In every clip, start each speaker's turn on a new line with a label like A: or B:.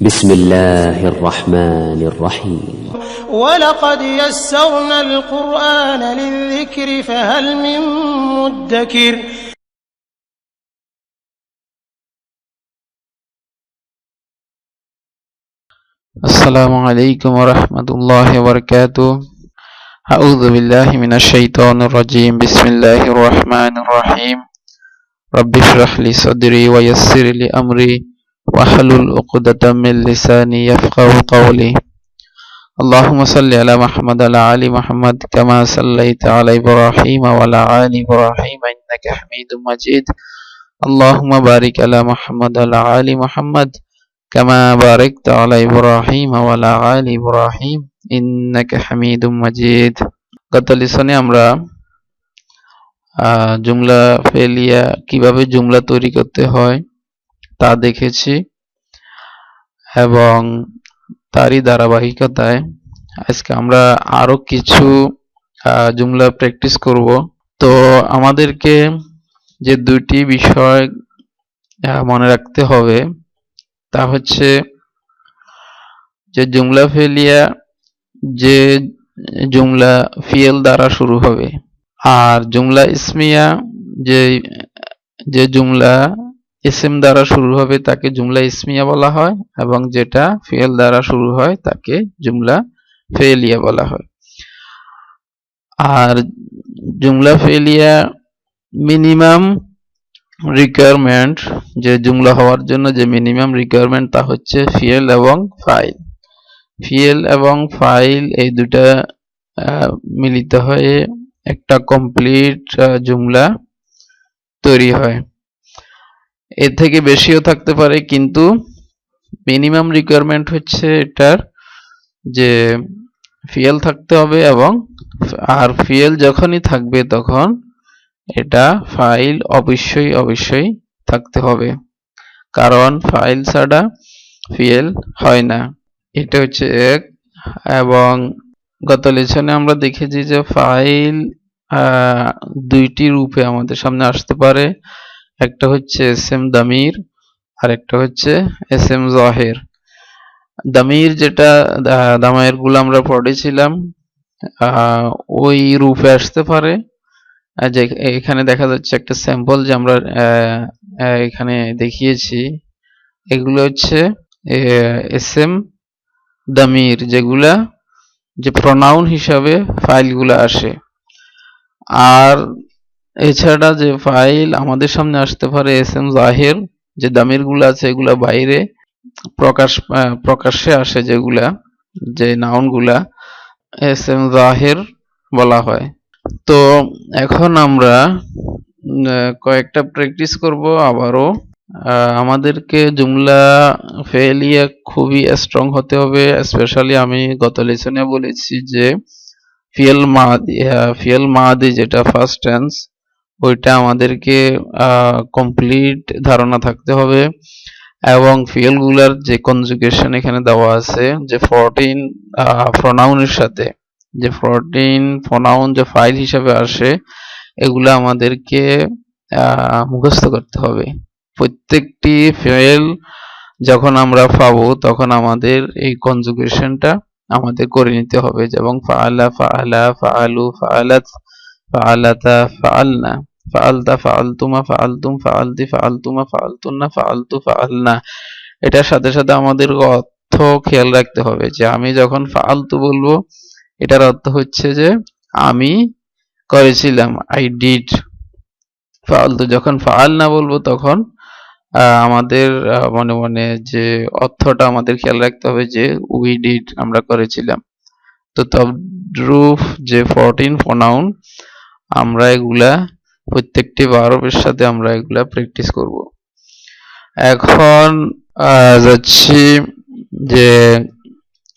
A: بسم الله الرحمن الرحيم
B: ولقد يسرنا القرآن للذكر فهل من مدكر
C: السلام عليكم ورحمة الله وبركاته. أعوذ بالله من الشيطان الرجيم. بسم الله الرحمن الرحيم. رب اشرح لي صدري ويسر لي أمري واحلل عقدة من لساني يفقهوا قولي. اللهم صل على محمد وعلى آل محمد كما صليت على إبراهيم وعلى آل إبراهيم إنك حميد مجيد. اللهم بارك على محمد وعلى آل محمد كما باركت على إبراهيم وعلى آل إبراهيم إنك حميد مجيد. গত লেসনে আমরা জুমলা ফেলিয়া কিভাবে জুমলা তৈরি করতে হয় তা দেখেছি এবং তারই ধারাবাহিকতায় আজকে আমরা আরো কিছু জুমলা প্র্যাকটিস করব। তো আমাদেরকে যে দুটি বিষয় মনে রাখতে হবে তা হচ্ছে যে জুমলা ফেলিয়া যে জুমলা ফিয়েল দ্বারা শুরু হবে, আর জুমলা ইসমিয়া যে জুমলা ইসম দ্বারা শুরু হবে তাকে জুমলা ইসমিয়া বলা হয়, এবং যেটা ফিয়েল দ্বারা শুরু হয় তাকে জুমলা ফেলিয়া বলা হয়। আর জুমলা ফেলিয়া মিনিমাম রিকোয়ারমেন্ট, যে জুমলা হওয়ার জন্য যে মিনিমাম রিকোয়ারমেন্ট তা হচ্ছে ফিয়েল এবং ফাইল। ফিয়েল এবং ফাইল এই দুটা মিলিত হয়ে একটা কমপ্লিট জুমলা তৈরি হয়। এর থেকে বেশিও থাকতে পারে, কিন্তু মিনিমাম রিকোয়ারমেন্ট হচ্ছে এটার যে ফিয়েল থাকতে হবে, এবং আর ফিয়েল যখনই থাকবে তখন এটা ফাইল অবশ্যই থাকতে হবে, কারণ ফাইল ছাড়া ফিয়েল হয় না। এটা হচ্ছে এক। এবং গত লেসনে আমরা দেখেছি যে ফাইল দুইটি রূপে আমাদের সামনে আসতে পারে, একটা হচ্ছে এসএম দামির আর একটা হচ্ছে এসএম জাহির। দামির যেটা দামায়ের গুলো আমরা পড়েছিলাম ওই রূপে আসতে পারে। যে এখানে দেখা যাচ্ছে একটা স্যাম্পল যে আমরা এখানে দেখিয়েছি, এগুলো হচ্ছে এসএম দামির, যেগুলা যে প্রোনাউন হিসাবে ফাইলগুলো আসে। আর এছাড়া যে ফাইল আমাদের সামনে আসতে পারে এসএম জাহির, যে দামির গুলো আছে এগুলা বাইরে প্রকাশ্যে আসে, যেগুলা যে নাউন গুলা এসএম জাহির বলা হয়। তো এখন আমরা কয়েকটা প্র্যাকটিস করব আবারও। আমাদেরকে জুমলা ফেলিয়া খুবই স্ট্রং হতে হবে। স্পেশালি আমি গত লেসনে বলেছি যে ফিয়েল মাদি যেটা ফার্স্ট টেন্স, ওইটা আমাদেরকে কমপ্লিট ধারণা থাকতে হবে, এবং ফিয়েল গুলার যে কনজুগেশন এখানে দেওয়া আছে, যে 14 প্রোনাউনের সাথে যে 14 প্রোনাউন যে ফাইল হিসাবে আসে, এগুলো আমাদেরকে মুখস্থ করতে হবে। প্রত্যেকটি ফিয়েল যখন আমরা পাবো তখন আমাদের এই কনজুগেশনটা আমাদের করে নিতে হবে, যেমন ফাআলা, ফাআলা, ফাআলু, ফাআলাত, ফাআলাতা, ফাআলনা, ফাআলতা, ফাআলতুমা, ফাআলতুম, ফাআলতি, ফাআলতুমা, ফাআলতুন্না, ফাআলতু, ফাআলনা। এটার সাথে সাথে আমাদের অর্থ খেয়াল রাখতে হবে, যে আমি যখন ফাআলতু বলবো এটার অর্থ হচ্ছে যে আমি করেছিলাম, আই ডিড। ফাআলতু যখন ফাআলনা বলবো তখন আমাদের মনে মনে যে অর্থটা আমাদের খেয়াল রাখতে হবে, যে উই ডিড, আমরা করেছিলাম। তো তদ্রূপ যে 14 প্রোনাউন, আমরা এগুলা প্রত্যেকটি ভার্বের সাথে আমরা এগুলা প্র্যাকটিস করব। এখন যাচ্ছি যে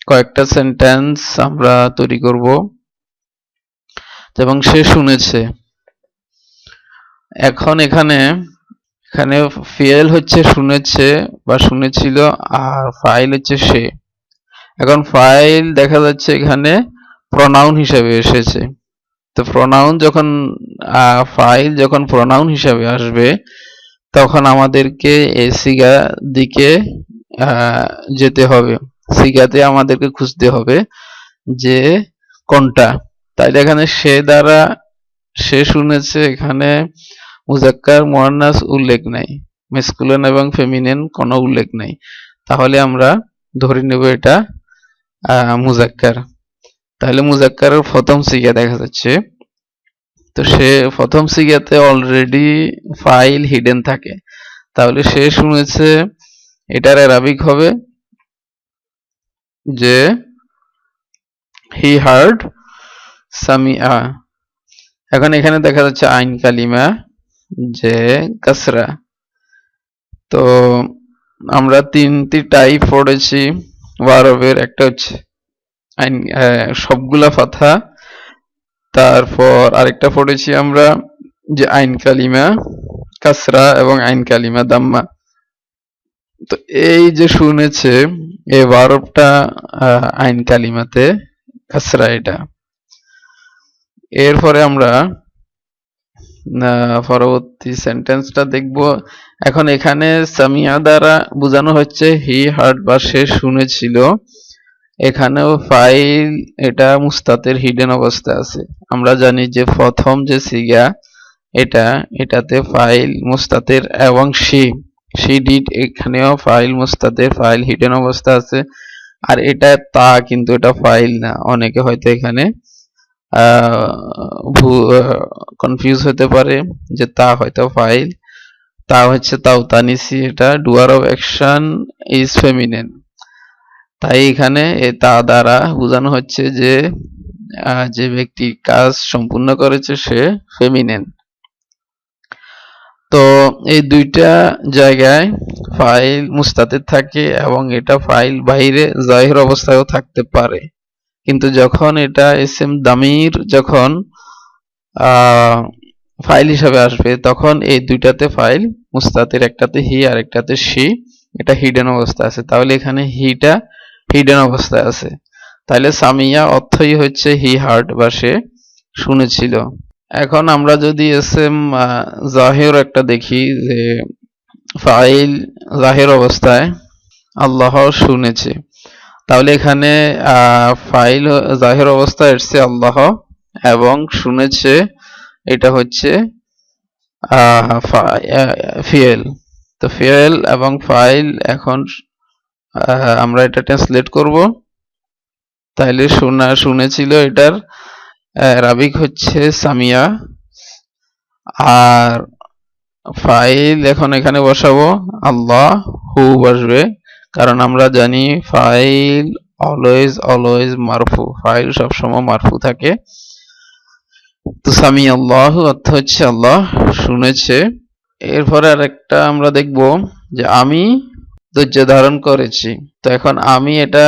C: কয়েকটা সেন্টেন্স আমরা তৈরি করব। এবং সে শুনেছে, এখন এখানে ফিয়েল হচ্ছে শুনেছে বা শুনেছিল, আর ফাইল হচ্ছে সে। এখন ফাইল দেখা যাচ্ছে এখানে প্রোনাউন হিসাবে এসেছে। তো প্রোনাউন যখন ফাইল যখন প্রোনাউন হিসাবে আসবে তখন আমাদেরকে এই সিগা দিকে যেতে হবে, সিগাতে আমাদেরকে খুঁজতে হবে যে কোনটা। তাইলে এখানে সে দ্বারা সে শুনেছে, এখানে মুজাক্কার মুয়ান্নাস উল্লেখ নাই, মেসকুলান এবং ফেমিনিন কোনো উল্লেখ নাই, তাহলে আমরা ধরে নেব এটা মুজাক্কার। তাহলে মুজাক্কারের প্রথম সিগা দেখা যাচ্ছে, তো সে প্রথম সিগাতে অলরেডি ফাইল হিডেন থাকে, তাহলে সে শুনেছে এটার আরবিক হবে যে হি হার্ড সামিআ। এখন এখানে দেখা যাচ্ছে আইন কালিমা যে কাসরা। তো আমরা তিনটি টাইপ পড়েছি ওয়ারবের, একটা হচ্ছে আইন সবগুলা ফাথা, তারপর আরেকটা পড়েছি আমরা যে আইন কালিমা কাসরা এবং আইন কালিমা দাম্মা। তো এই যে শুনেছে এই ওয়ারবটা আইন কালিমাতে কাসরা এটা। এরপরে আমরা পরবর্তী সেন্টেন্সটা দেখব। এখন এখানে সামিয়া দ্বারা বোঝানো হচ্ছে হি হার্ড বা সে শুনেছিল, এখানেও ফাইল এটা মুস্তাতের হিডেন অবস্থায় আছে। আমরা জানি যে প্রথম যে সিগা এটাতে ফাইল মুস্তাতের এবং সি ডিড, এখানেও ফাইল মুস্তাতের, ফাইল হিডেন অবস্থা আছে। আর এটা তা, কিন্তু এটা ফাইল না। অনেকে হয়তো এখানে কনফিউজ হতে পারে যে তা হয়তো ফাইল, তা হচ্ছে তাওতানিসি, এটা ডুয়ার অফ অ্যাকশন ইজ ফেমিনিন। তাই এখানে তা দ্বারা বোঝানো হচ্ছে যে যে ব্যক্তি কাজ সম্পূর্ণ করেছে সে ফেমিনিন। তো এই দুইটা জায়গায় ফাইল মুস্তাতির থাকে এবং এটা ফাইল বাইরে জাহির অবস্থায়ও থাকতে পারে, কিন্তু যখন এটা ইসম দামির যখন ফাইল হিসাবে আসবে তখন এই দুইটাতে ফাইল মুস্তাতির, একটাতে হি আর একটাতে সি, এটা হিডেন অবস্থা আছে। তাহলে এখানে হিটা হিডেন অবস্থায় আছে। তাহলে সামিয়া অর্থই হচ্ছে হি হার্ড বা সে শুনেছিল। এখন আমরা যদি এসএম জাহির একটা দেখি যে ফাইল জাহির অবস্থায় আল্লাহ শুনেছে, তাহলে এখানে ফাইল জাহির অবস্থায় এসছে আল্লাহ এবং শুনেছে এটা হচ্ছে ফিয়েল। তো ফিয়েল এবং ফাইল এখন আমরা এটা ট্রান্সলেট করব। তাইলে শুনেছিল এটার আরবিক হচ্ছে সামিয়া, আর ফাইল এখন এখানে বসাবো আল্লাহ হু বসবে, কারণ আমরা জানি ফাইল অলওয়েজ মারফু, ফাইল সবসময় মারফু থাকে। তো সামি আল্লাহ অর্থ হচ্ছে আল্লাহ শুনেছে। এরপরে আরেকটা আমরা দেখব যে আমি ধৈর্য ধারণ করেছি। তো এখন আমি, এটা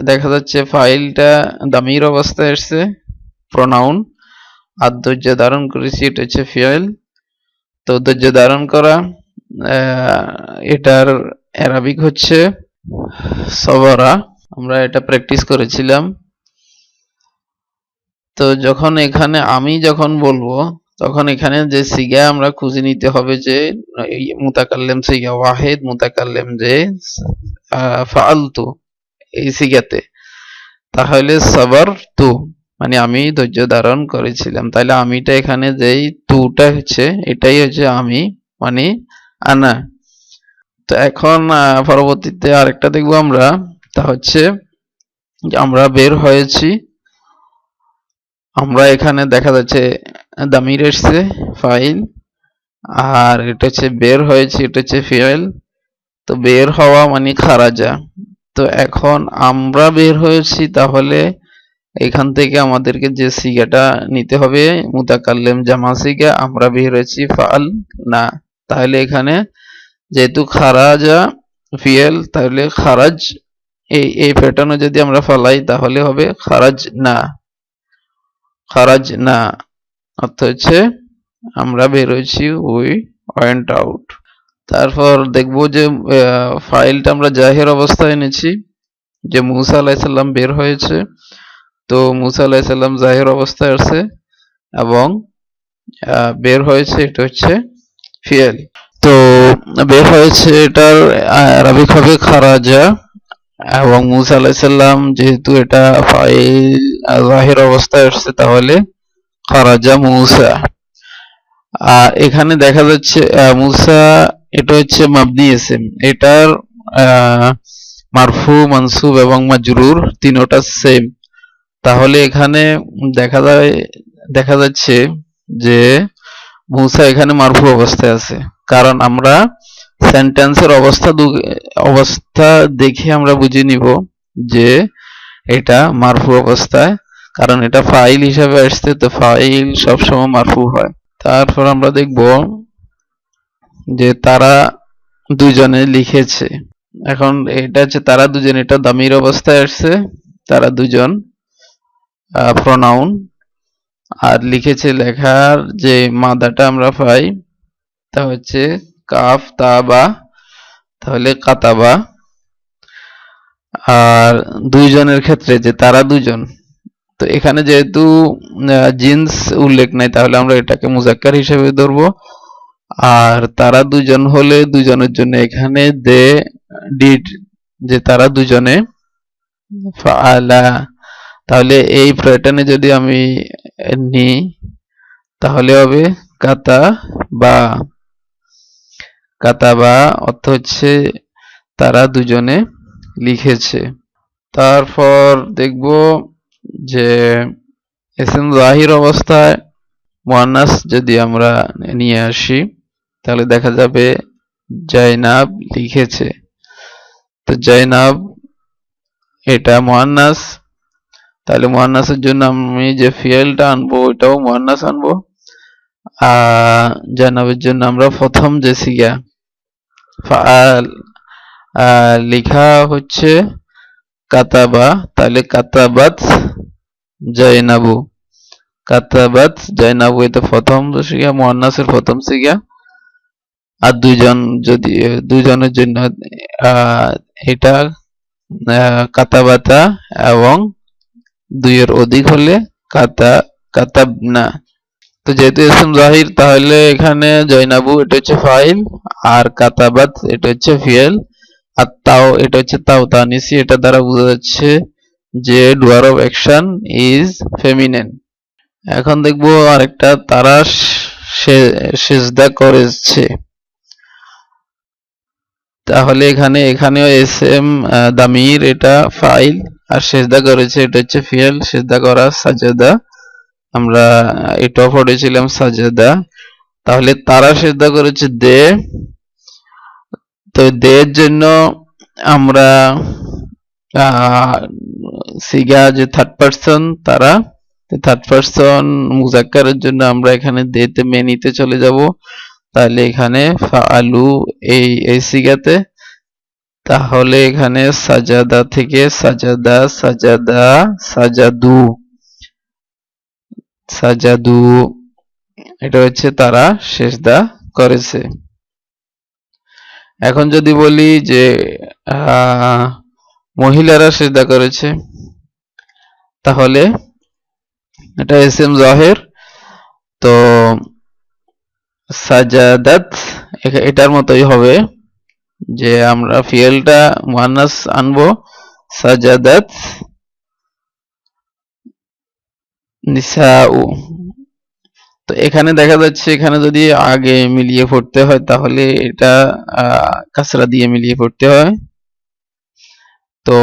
C: দেখা যাচ্ছে ফাইলটা দামির অবস্থায় এসছে প্রোনাউন, আর ধৈর্য ধারণ করেছি এটা হচ্ছে ফিয়েল। তো ধৈর্য ধারণ করা এটার আরবিক হচ্ছে সবরা, আমরা এটা প্র্যাকটিস করেছিলাম। তো যখন এখানে আমি যখন বলবো তখন এখানে যে সিগা আমরা খুঁজে নিতে হবে যে মুতাকাল্লিম সিগা ওয়াহিদ, মুতাকাল্লিম যে ফাআলতু এই সিগাতে, তাহলে সাবারতু মানে আমি ধৈর্য ধারণ করেছিলাম। তাহলে আমিটা এখানে যেই তুটা হচ্ছে এটাই হচ্ছে আমি মানে আনা। তো এখন পরবর্তীতে আরেকটা দেখবো আমরা, তা হচ্ছে আমরা বের হয়েছি। আমরা এখানে দেখা যাচ্ছে দামির এসছে ফাইল, আর এটা হচ্ছে বের হয়েছে এটা হচ্ছে ফিয়েল। তো বের হওয়া মানে খারাজা। তো এখন আমরা বের হয়েছি, তাহলে এখান থেকে আমাদেরকে যে সিগাটা নিতে হবে মুতাকাল্লিম জামা সিগা, আমরা বের হয়েছি ফাল না। তাহলে এখানে যেহেতু খারাজা ফিয়েল, তাহলে খারাজ এই প্যাটার্নে যদি আমরা ফলাই তাহলে হবে খারাজ না, খারাজ না অর্থ হচ্ছে আমরা বের হয়েছি, উই ওয়েন্ট আউট। তারপর দেখবো যে ফাইলটা আমরা জাহির অবস্থায় এনেছি যে মুসা আলাইহিস সালাম বের হয়েছে। তো মুসা আলাইহিস সালাম জাহির অবস্থায় আছে এবং বের হয়েছে এটা হচ্ছে ফিয়েল। তো তো বের হয়েছে, এটার আরবিক হবে খারাজা। এবং মুসা আলাইহিস সালাম যেহেতু এটা ফাইল জাহির অবস্থায় আসছে, তাহলে খারাজা মুসা। আর এখানে দেখা যাচ্ছে মুসা, এটা হচ্ছে মাবনি ইসম, এটার মারফু মানসুব এবং মাজরুর তিনোটা সেম। তাহলে এখানে দেখা যাচ্ছে যে মুসা এখানে মারফু অবস্থায় আছে, কারণ আমরা সেন্টেন্সের অবস্থা দেখে আমরা বুঝে নিব যে এটা মারফু অবস্থায়, কারণ এটা ফাইল হিসাবে আসছে, তো ফাইল সবসময় মারফু হয়। তারপর আমরা দেখব যে তারা দুজনে লিখেছে। এখন এটা হচ্ছে তারা দুজন, এটা দামির অবস্থায় আসছে, তারা দুজন প্রনাউন। আর লিখেছে, লেখার যে মাদাটা আমরা পাই তা হচ্ছে কাফ তা বা, তাহলে কাতাবা। আর দুইজনের ক্ষেত্রে যে তারা দুজন, তো এখানে যেহেতু জিন্স উল্লেখ নাই, তাহলে আমরা এটাকে মুজাক্কার হিসেবে ধরবো। আর তারা দুজন হলে দুজনের জন্য এখানে দে ডিড, যে তারা দুজনে ফাআলা। তাহলে এই প্যাটার্নে যদি আমি নিই তাহলে হবে কাতাবা। কাতাবা অর্থ হচ্ছে তারা দুজনে লিখেছে। তারপর দেখব যে ইসম জাহির অবস্থায় মুয়ান্নাস যদি আমরা নিয়ে আসি, তাহলে দেখা যাবে জাইনাব লিখেছে। তো জাইনাব এটা মুয়ান্নাস, তাহলে মুয়ান্নাসের জন্য আমি যে ফিয়েলটা আনবো ওইটাও মুয়ান্নাস আনবো। জাইনাবের জন্য আমরা প্রথম যে সিগা ফাআল লেখা হচ্ছে কাতাবা, তাহলে কাতাবাত জাইনাবু। কাতাবাত জাইনাবু এটা প্রথম সিগা, মুয়ান্নাসের প্রথম সিগা। আর দুজনের জন্য এটা কাতাবাতা, এবং দুইয়ের অধিক হলে কাতাবনা। তো যেহেতু ইসম জাহির, তাহলে এখানে জয়নাবু এটা হচ্ছে ফাইল, আর কাতাবাত এটা হচ্ছে ফিয়েল, আর তাও এটা হচ্ছে তাও তানিসি। এটা দ্বারা বোঝা যাচ্ছে যে ডুয়ার অফ অ্যাকশন ইজ ফেমিনিন। এখন দেখবো আরেকটা, তারা সেজদা করেছে। তাহলে এখানেও এসএম দামির এটা ফাইল, আর সেজদা করেছে এটা হচ্ছে ফিয়েল। সেজদা করা সাজাদা, আমরা এটাও পড়েছিলাম সাজাদা। তাহলে তারা সেজদা করেছে দে, তো দের জন্য আমরা সিগা যে থার্ড পারসন তারা, থার্ড পারসন মুজাক্কারের জন্য আমরা এখানে দেতে মেনিতে চলে যাব। তাহলে এখানে ফাআলু এই সিগাতে, তাহলে এখানে সাজাদা থেকে সাজাদা, সাজাদা, সাজাদু, সাজাদু, এটা হচ্ছে তারা সেজদা করেছে। এখন যদি বলি যে মহিলারা সেজদা করেছে, তাহলে এটা ইসম জাহির, তো সাজাদাত এটার মতোই হবে, যে আমরা ফিয়েলটা মুয়ান্নাস আনবো, সাজাদাত নিসাউ। তো এখানে দেখা যাচ্ছে, এখানে যদি আগে মিলিয়ে পড়তে হয় তাহলে এটা কাসরা দিয়ে মিলিয়ে পড়তে হয়। তো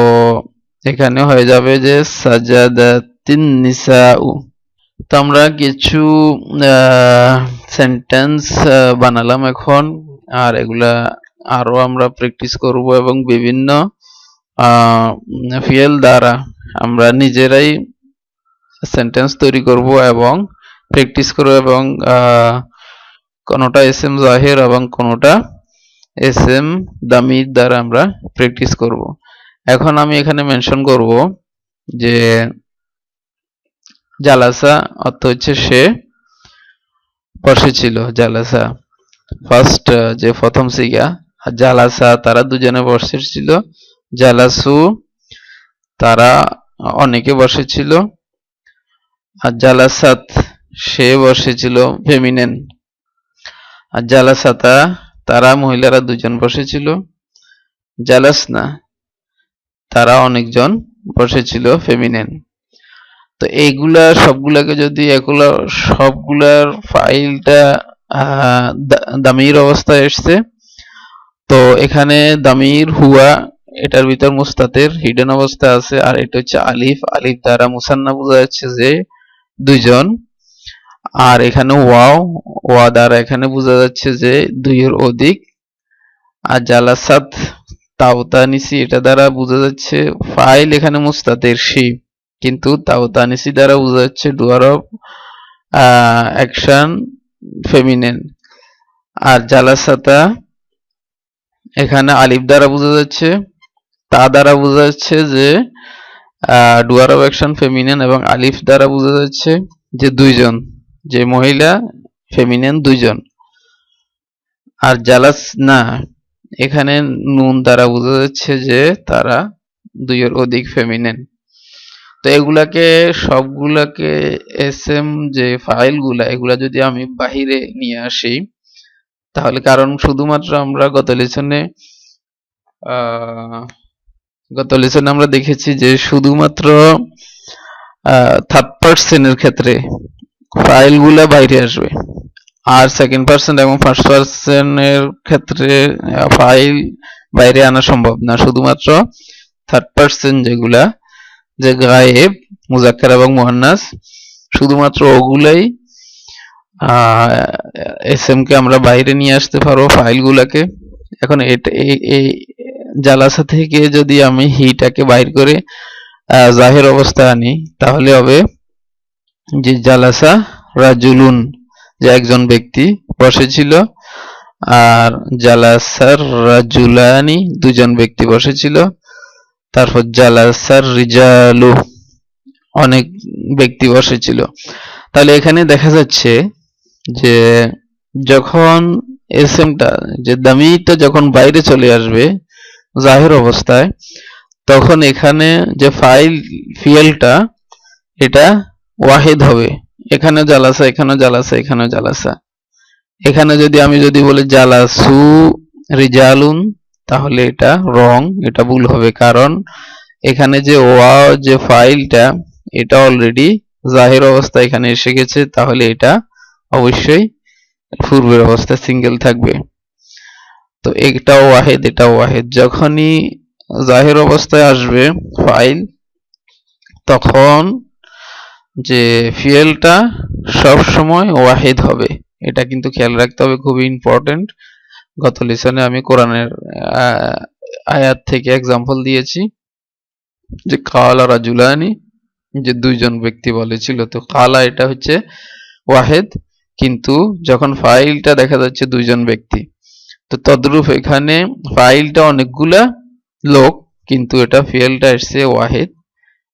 C: এখানে হয়ে যাবে যে সাজাদাতিন নিসাউ। তো আমরা কিছু সেন্টেন্স বানালাম এখন, আর এগুলা আরো আমরা প্র্যাকটিস করব, এবং বিভিন্ন ফিয়েল দ্বারা আমরা নিজেরাই সেন্টেন্স তৈরি করব এবং প্র্যাকটিস করব, এবং কোনোটা এসএম জাহির এবং কোনোটা এসএম দামির দ্বারা আমরা প্র্যাকটিস করব। এখন আমি এখানে মেনশন করব যে জালাসা অর্থ হচ্ছে সে বসেছিল, জালাসা ফার্স্ট যে প্রথম সিগা। জালাসা তারা দুজনে বসেছিল, জালাসু তারা অনেকে বসেছিল, আর জালাসাত সে বসেছিল ফেমিনিন, আর জালাসাতা তারা মহিলারা দুজন বসেছিল। জালাসনা, তারা অনেকজন বসেছিল, ফেমিনিন। তো এইগুলা সবগুলাকে যদি এগুলো সবগুলার ফাইলটা দামির অবস্থায় এসছে, তো এখানে দামির হুয়া, এটার ভিতর মুস্তাতির হিডেন অবস্থা আছে, আর এটা হচ্ছে আলিফ। আলিফ দ্বারা মুসান্না বোঝা যাচ্ছে যে দুইজন, আর এখানে ওয়াও, ওয়া দ্বারা এখানে বোঝা যাচ্ছে যে দুইয়ের অধিক। আর জালাসাত তাওতানিসি, এটা দ্বারা বোঝা যাচ্ছে ফাইল এখানে মুস্তাতির শি, কিন্তু তাওতানিসি দ্বারা বোঝা যাচ্ছে ডুয়ার অফ অ্যাকশন ফেমিনিন। আর জালাসাতা এখানে আলিফ দ্বারা বোঝা যাচ্ছে, তা দ্বারা বোঝা যাচ্ছে যে ডুয়ার অফ অ্যাকশন ফেমিনিন, এবং আলিফ দ্বারা বোঝা যাচ্ছে যে দুইজন, যে মহিলা ফেমিনিন দুইজন। আর জালাসনা এখানে নুন দ্বারা বোঝা যাচ্ছে যে তারা দুইয়ের অধিক ফেমিনিন। তো এগুলাকে সবগুলাকে এসএম যে ফাইলগুলা, এগুলা যদি আমি বাহিরে নিয়ে আসি, তাহলে, কারণ শুধুমাত্র আমরা গত লেসনে আমরা দেখেছি যে শুধুমাত্র থার্ড পার্সনের ক্ষেত্রে ফাইলগুলা বাইরে আসবে, আর সেকেন্ড পার্সন এবং ফার্স্ট পার্সনের ক্ষেত্রে ফাইল বাইরে আনা সম্ভব না। শুধুমাত্র থার্ড পার্সন যেগুলা, যে গায়েব, মুজাক্কার এবং মুয়ান্নাস, শুধুমাত্র ওগুলাই এসএম কে আমরা বাইরে নিয়ে আসতে পারবো ফাইলগুলাকে। এখন এই জালাসা থেকে যদি আমি হিটাকে বাইর করে জাহির অবস্থায় আনি, তাহলে হবে যে জালাসা রাজুলুন, যে একজন ব্যক্তি বসেছিল, আর জালাসার রাজুলানি, দুজন ব্যক্তি বসেছিল। তারপর জালাসার রিজালু, অনেক ব্যক্তি বসেছিল। তাহলে এখানে দেখা যাচ্ছে যে যখন এসএমটা, যে দামিটা যখন বাইরে চলে আসবে জাহির অবস্থায়, তখন এখানে যে ফিয়েলটা এটা ওয়াহিদ হবে। এখানে জালাসা, এখানে জালাসা, এখানে জালাসা। এখানে আমি যদি বলি জালাসু রিজালুন, তাহলে এটা রং, এটা ভুল হবে, কারণ এখানে যে ওয়া যে ফাইলটা, এটা অলরেডি জাহির অবস্থা এখানে এসে গেছে, তাহলে এটা অবশ্যই পূর্বের অবস্থায় সিঙ্গেল থাকবে। তো এটাও ওয়াহিদ, এটাও ওয়াহিদ। যখনই জাহির অবস্থায় আসবে ফাইল, তখন যে ফিয়েলটা সব সময় ওয়াহিদ হবে, এটা কিন্তু খেয়াল রাখতে হবে, খুবই ইম্পর্টেন্ট। গত লেসনে আমি কোরআনের আয়াত থেকে এক্সাম্পল দিয়েছি যে কালা রাজুলানি, যে দুইজন ব্যক্তি বলেছিল। তো কালা এটা হচ্ছে ওয়াহিদ, কিন্তু যখন ফাইলটা দেখা যাচ্ছে দুইজন ব্যক্তি, তো তদ্রূপ এখানে ফাইলটা অনেকগুলা লোক, কিন্তু এটা ফিয়েলটা আসছে ওয়াহিদ,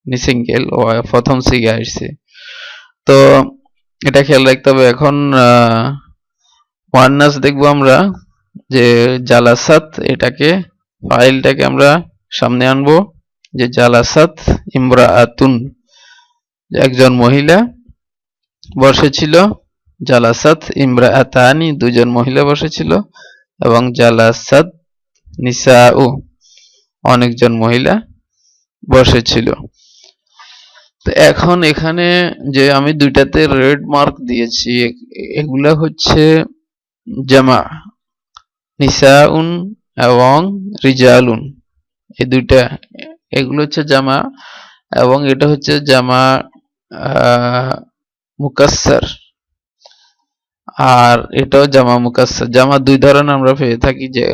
C: সিঙ্গেল, প্রথম সিগা আসছে। তো এটা খেয়াল রাখতে হবে। এখন মুয়ান্নাস দেখবো আমরা, যে জালাসাত, এটাকে ফাইলটাকে আমরা সামনে আনবো, যে জালাসাত ইমরাআতুন, একজন মহিলা বসেছিল। জালাসাত ইমরাআতানি, দুজন মহিলা বসেছিল। এবং জালাসাত নিসাউ, অনেকজন মহিলা বসেছিল। তো এখন এখানে যে আমি দুইটাতে রেড মার্ক দিয়েছি, এগুলা হচ্ছে জামা, নিসাউন এবং রিজালুন, এই দুইটা, এগুলো হচ্ছে জামা, এবং এটা হচ্ছে জামা মুকাসসার, আর এটাও জামা মুকাসসার। জামা দুই ধরনের আমরা পেয়ে থাকি, যে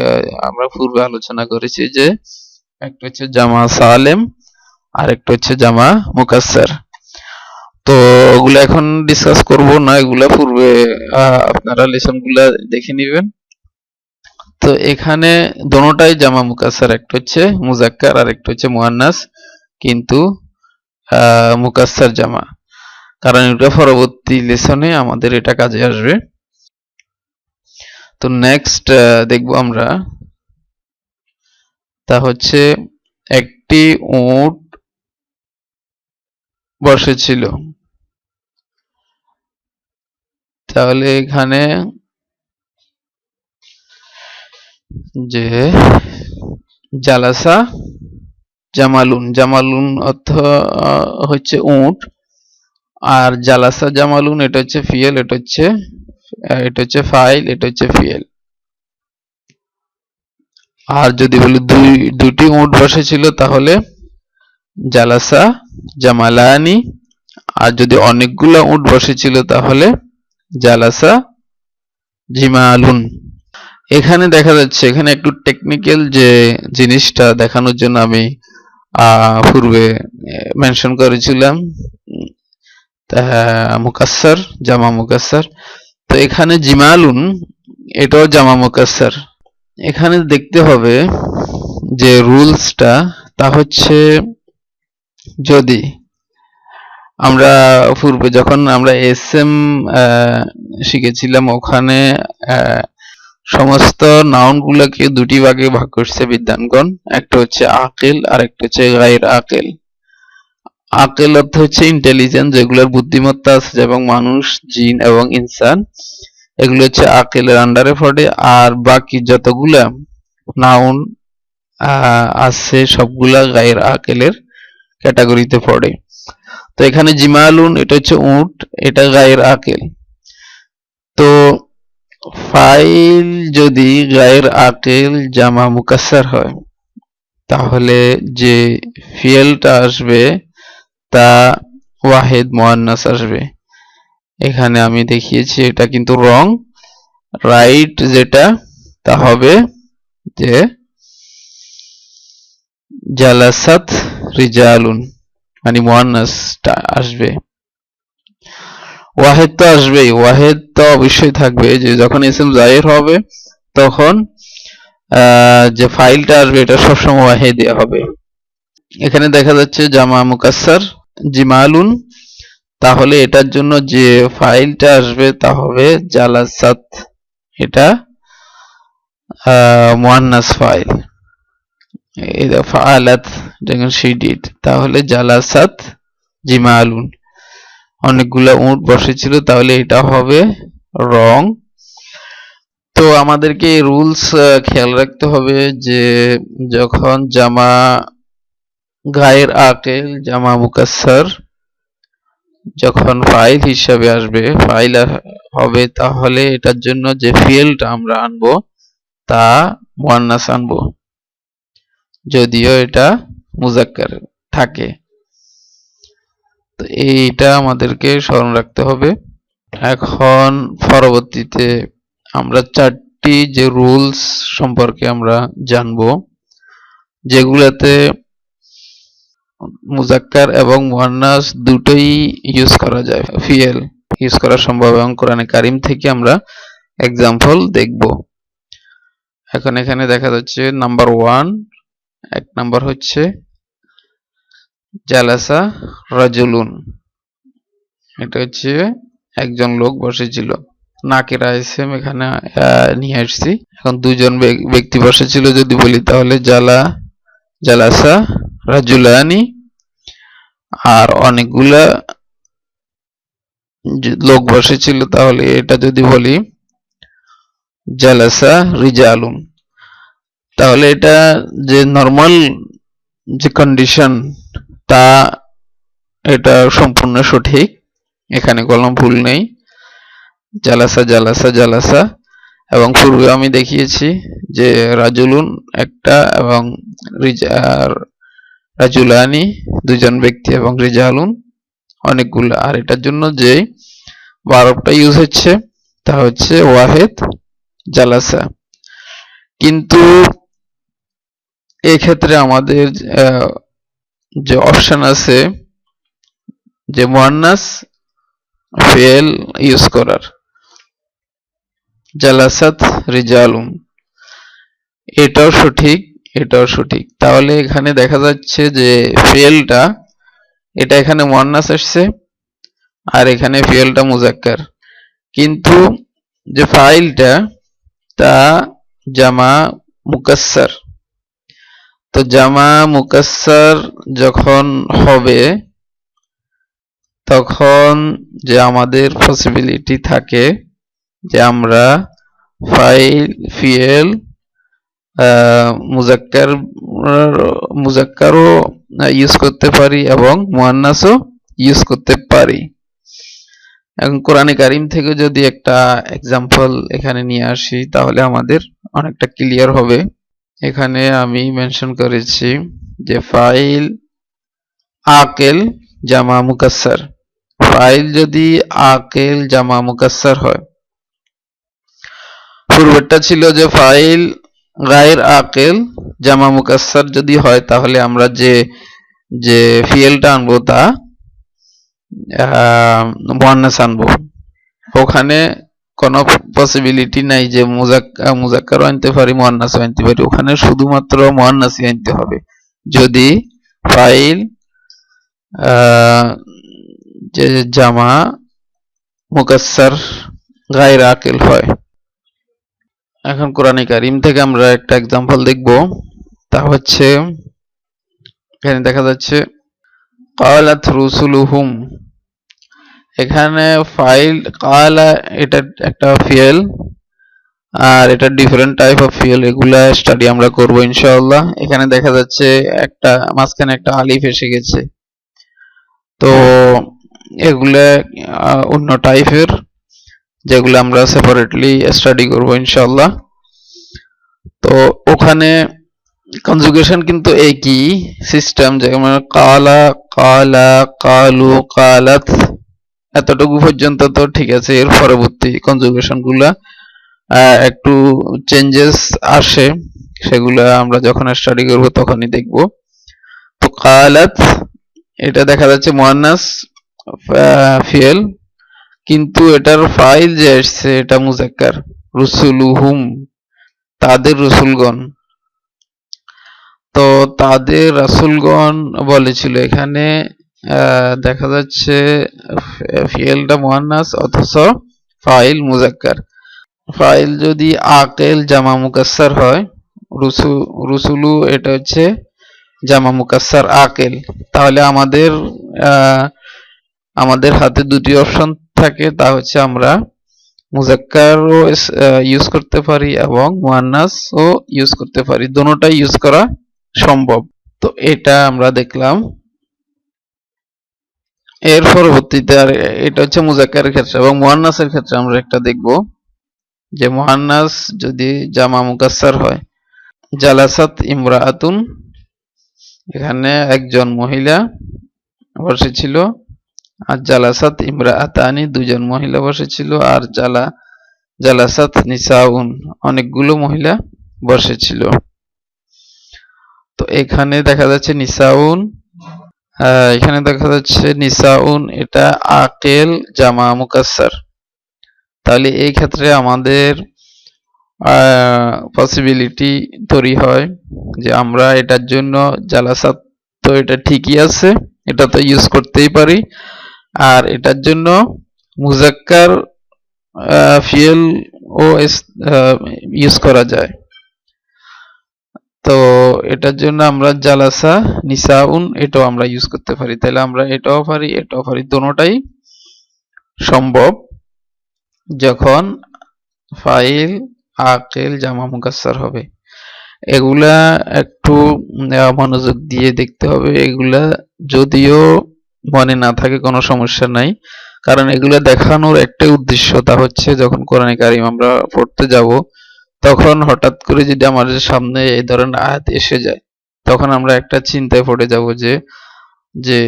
C: আমরা পূর্বে আলোচনা করেছি, যে একটা হচ্ছে জামা সালেম, আর একটা হচ্ছে জামা মুকাসসার। তো ওগুলো এখন ডিসকাস করব না, এগুলা পূর্বে আপনারা লেসনগুলা দেখে নেবেন। তো এখানে দোনোটাই জামা মুকাসসার, একটা হচ্ছে মুজাক্কার আর একটা হচ্ছে মুয়ান্নাস, কিন্তু মুকাসসার জামা, কারণ এটা পরবর্তী লেসনে আমাদের এটা কাজে আসবে। তো নেক্সট দেখব আমরা, তা হচ্ছে একটি উট বসেছিল। তাহলে এখানে যে জালাসা জামালুন, জামালুন অর্থ হচ্ছে উট, আর জালাসা জামালুন এটা হচ্ছে ফিয়েল, এটা হচ্ছে ফাইল, এটা হচ্ছে ফিয়েল। আর যদি বলি দুটি উট বসেছিল তাহলে জালাসা জামালানি, আর যদি অনেকগুলো উট বসেছিল তাহলে জালাসা জিমালুন। এখানে দেখা যাচ্ছে, এখানে একটু টেকনিক্যাল যে জিনিসটা দেখানোর জন্য আমি পূর্বে মেনশন করেছিলাম মুকাসসার, জামা মুকাসসার। তো এখানে জিমালুন এটাও জামা মুকাসসার। এখানে দেখতে হবে যে রুলসটা, তা হচ্ছে যদি আমরা পূর্বে যখন আমরা এসএম শিখেছিলাম ওখানে সমস্ত নাউনগুলোকে দুটি ভাগে ভাগ করছে বিদ্বানগণ, একটা হচ্ছে আকিল আর একটা হচ্ছে গায়র আকিল। আকিল অর্থ হচ্ছে ইন্টেলিজেন্স, যেগুলোর বুদ্ধিমত্তা আছে, এবং মানুষ, জিন এবং ইনসান, এগুলো হচ্ছে আকিলের আন্ডারে পড়ে। আর বাকি যতগুলা নাউন আছে সবগুলা গায়র আকিলের ক্যাটাগরিতে পড়ে। তো এখানে জিমালুন এটা হচ্ছে উট, এটা গায়র আকিল। তো ফাইল যদি গায়র আকিল জামা মুকাসসার হয় তাহলে যে ফিয়েলটা আসবে তা ওয়াহিদ মুয়ান্নাস আসবে। এখানে আমি দেখিয়েছি, এটা কিন্তু রং। রাইট যেটা তা হবে যে জালাসাত রিজালুন, মানে মুয়ান্নাসটা আসবে। ওয়াহিদ তো আসবেই, ওয়াহিদ তো অবশ্যই থাকবে, যে যখন ইসম জাহির হবে তখন যে ফাইলটা আসবে এটা সবসময় ওয়াহিদ হবে। এখানে দেখা যাচ্ছে জামা মুকাসসার জিমালুন, তাহলে এটার জন্য যে ফাইলটা আসবে তা হবে জালাসাত, এটা মুয়ান্নাস ফাইল। এটা ফাআলাত, যখন she did, তাহলে জালাসাত জিমালুন, অনেকগুলো উট বসেছিল, তাহলে এটা হবে রং। তো আমাদেরকে এই রুলস খেয়াল রাখতে হবে যে যখন জামা গায়ের আকিল জামা মুকাসসার যখন ফাইল হিসাবে আসবে, ফাইল হবে, তাহলে এটার জন্য যে ফিয়েলটা আমরা আনবো তা মুয়ান্নাস আনবো, যদিও এটা মুজাক্কার থাকে। তো এইটা আমাদেরকে স্মরণ রাখতে হবে। এখন পরবর্তীতে আমরা চারটি যে রুলস সম্পর্কে আমরা জানবো, যেগুলাতে মুজাক্কার এবং মুয়ান্নাস দুটোই ইউজ করা যায়, ফিয়েল ইউজ করা সম্ভব, এবং কোরআনে কারিম থেকে আমরা এক্সাম্পল দেখব। এখন এখানে দেখা যাচ্ছে নাম্বার 1, এক নাম্বার হচ্ছে জালাসা রাজুলুন, এটা হচ্ছে একজন লোক বসেছিল। নাকিরা ইসম এখানে নিয়ে আসছি। এখন দুজন ব্যক্তি বসেছিল যদি বলি তাহলে জালাসা রাজুলানি, আর অনেকগুলা লোক বসেছিল তাহলে এটা যদি বলি জালাসা রিজালুন। তাহলে এটা যে নরমাল যে কন্ডিশন তা এটা সম্পূর্ণ সঠিক, এখানে কলম ভুল নেই। জালাসা জালাসা জালাসা, এবং পূর্বে আমি দেখিয়েছি যে রাজুলুন একটা এবং রাজুলানি দুজন ব্যক্তি এবং রিজালুন অনেকগুলো। আর এটার জন্য যে ভার্বটা ইউজ হচ্ছে তা হচ্ছে ওয়াহিদ জালাসা। কিন্তু এই ক্ষেত্রে আমাদের যে অপশন আছে যে মুয়ান্নাস ফিয়েল ইউজ করার, জালাসাত রিজালুন, এটাও সঠিক, এটাও সঠিক। তাহলে এখানে দেখা যাচ্ছে যে ফিয়েলটা এটা এখানে মুয়ান্নাস আসছে আর এখানে ফিয়েলটা মুজাক্কার, কিন্তু যে ফাইলটা তা জামা মুকাসসার। তো জামা মুকাসসার যখন হবে তখন যে আমাদের পসিবিলিটি থাকে যে আমরা ফাইল ফিয়েল মুজাক্কার মুজাক্কারও ইউজ করতে পারি এবং মুয়ান্নাসও ইউজ করতে পারি। এখন কোরআনে কারিম থেকে যদি একটা এক্সাম্পল এখানে নিয়ে আসি তাহলে আমাদের অনেকটা ক্লিয়ার হবে। এখানে আমি মেনশন করেছি যে ফাইল আকেল জামা মুকাসসার। ফাইল যদি আকেল জামা মুকাসসার হয়, পূর্বেরটা ছিল যে ফাইল গায়ের আকেল জামা মুকাসসার যদি হয় তাহলে আমরা যে যে ফিয়েলটা আনবো তা মুয়ান্নাস আনবো। ওখানে কোনো পসিবিলিটি নাই যে মুজাক্কারও আনতে পারি মুয়ান্নাসও আনতে পারি, ওখানে শুধুমাত্র মুয়ান্নাসই আনতে হবে যদি ফাইল যে জামা মুকাসসার গায়ের আকেল হয়। এখন কোরআনে কারিম থেকে আমরা একটা এক্সাম্পল দেখব, তা হচ্ছে এখানে দেখা যাচ্ছে ক্বালাত রুসুলুহুম। এখানে ফাইল ক্বালা এটা একটা ফিয়েল আর এটা ডিফারেন্ট টাইপ অফ ফিয়েল, এগুলা স্টাডি আমরা করব ইনশাআল্লাহ। এখানে দেখা যাচ্ছে একটা মাঝখানে একটা আলিফ এসে গেছে, তো এগুলা অন্য টাইপের যেগুলো আমরা সেপারেটলি স্টাডি করব ইনশাআল্লাহ। তো ওখানে কনজুগেশন কিন্তু একই সিস্টেম, যেমন কালা কালা কালু কালাত এতটুকু পর্যন্ত তো ঠিক আছে। এর পরবর্তী কনজুগেশন গুলা একটু চেঞ্জেস আসে, সেগুলা আমরা যখন স্টাডি করব তখনই দেখব। তো কালাত এটা দেখা যাচ্ছে মুয়ান্নাস ফিয়েল, কিন্তু এটার ফাইল যে আসছে এটা মুজাক্কার। রুসুলুহুম তাদের রসুলগণ, তো তাদের রাসূলগণ বলেছিল। এখানে দেখা যাচ্ছে ফিয়েলটা মুয়ান্নাস অথচ ফাইল মুজাক্কার। ফাইল যদি আকেল জামা মুকাসসার হয়, রুসুলু এটা হচ্ছে জামা মুকাসসার আকেল, তাহলে আমাদের হাতে দুটি অপশন থাকে, তা হচ্ছে আমরা মুজাক্কারও ইউজ করতে পারি এবং মুয়ান্নাসও ইউজ করতে পারি, দুটোটাই ইউজ করা সম্ভব। তো এটা আমরা দেখলাম। এর পরবর্তীতে আর এটা হচ্ছে মুজাক্কারের ক্ষেত্রে, এবং মুয়ান্নাসের ক্ষেত্রে আমরা একটা দেখব যে মুয়ান্নাস যদি জামা মুকাসসার হয়। জালাসাত ইমরাআতুন, এখানে একজন মহিলা বসেছিল, আর জালাসাত ইমরাআতানি দুজন মহিলা বসেছিল, আর জালাসাত নিসাউন অনেকগুলো মহিলা বসেছিল। তো এখানে দেখা যাচ্ছে নিসাউন, এখানে দেখা যাচ্ছে নিসাউন এটা আকেল জামা মুকাসসার। তাহলে এই ক্ষেত্রে আমাদের পসিবিলিটি তৈরি হয় যে আমরা এটার জন্য জালাসাত তো এটা ঠিকই আছে, এটা তো ইউজ করতেই পারি, আর এটার জন্য মুজাক্কার ফিয়েল ও ইউজ করা যায়। তো এটার জন্য আমরা জালাসা নিসাউন এটাও আমরা ইউজ করতে পারি, তাহলে আমরা এটাও পারি এটাও পারি, দুটোটাই সম্ভব যখন ফাইল আকেল জামা মুকাসসার হবে। এগুলা একটু মনোযোগ দিয়ে দেখতে হবে। এগুলা যদিও মনে না থাকে কোনো সমস্যা নাই, কারণ এগুলা দেখানোর একটাই উদ্দেশ্য, তা হচ্ছে যখন কোরআনে কারিম আমরা পড়তে যাব তখন হঠাৎ করে যদি আমাদের সামনে এই ধরনের আয়াত এসে যায়, তখন আমরা একটা চিন্তায় পড়ে যাব যে যে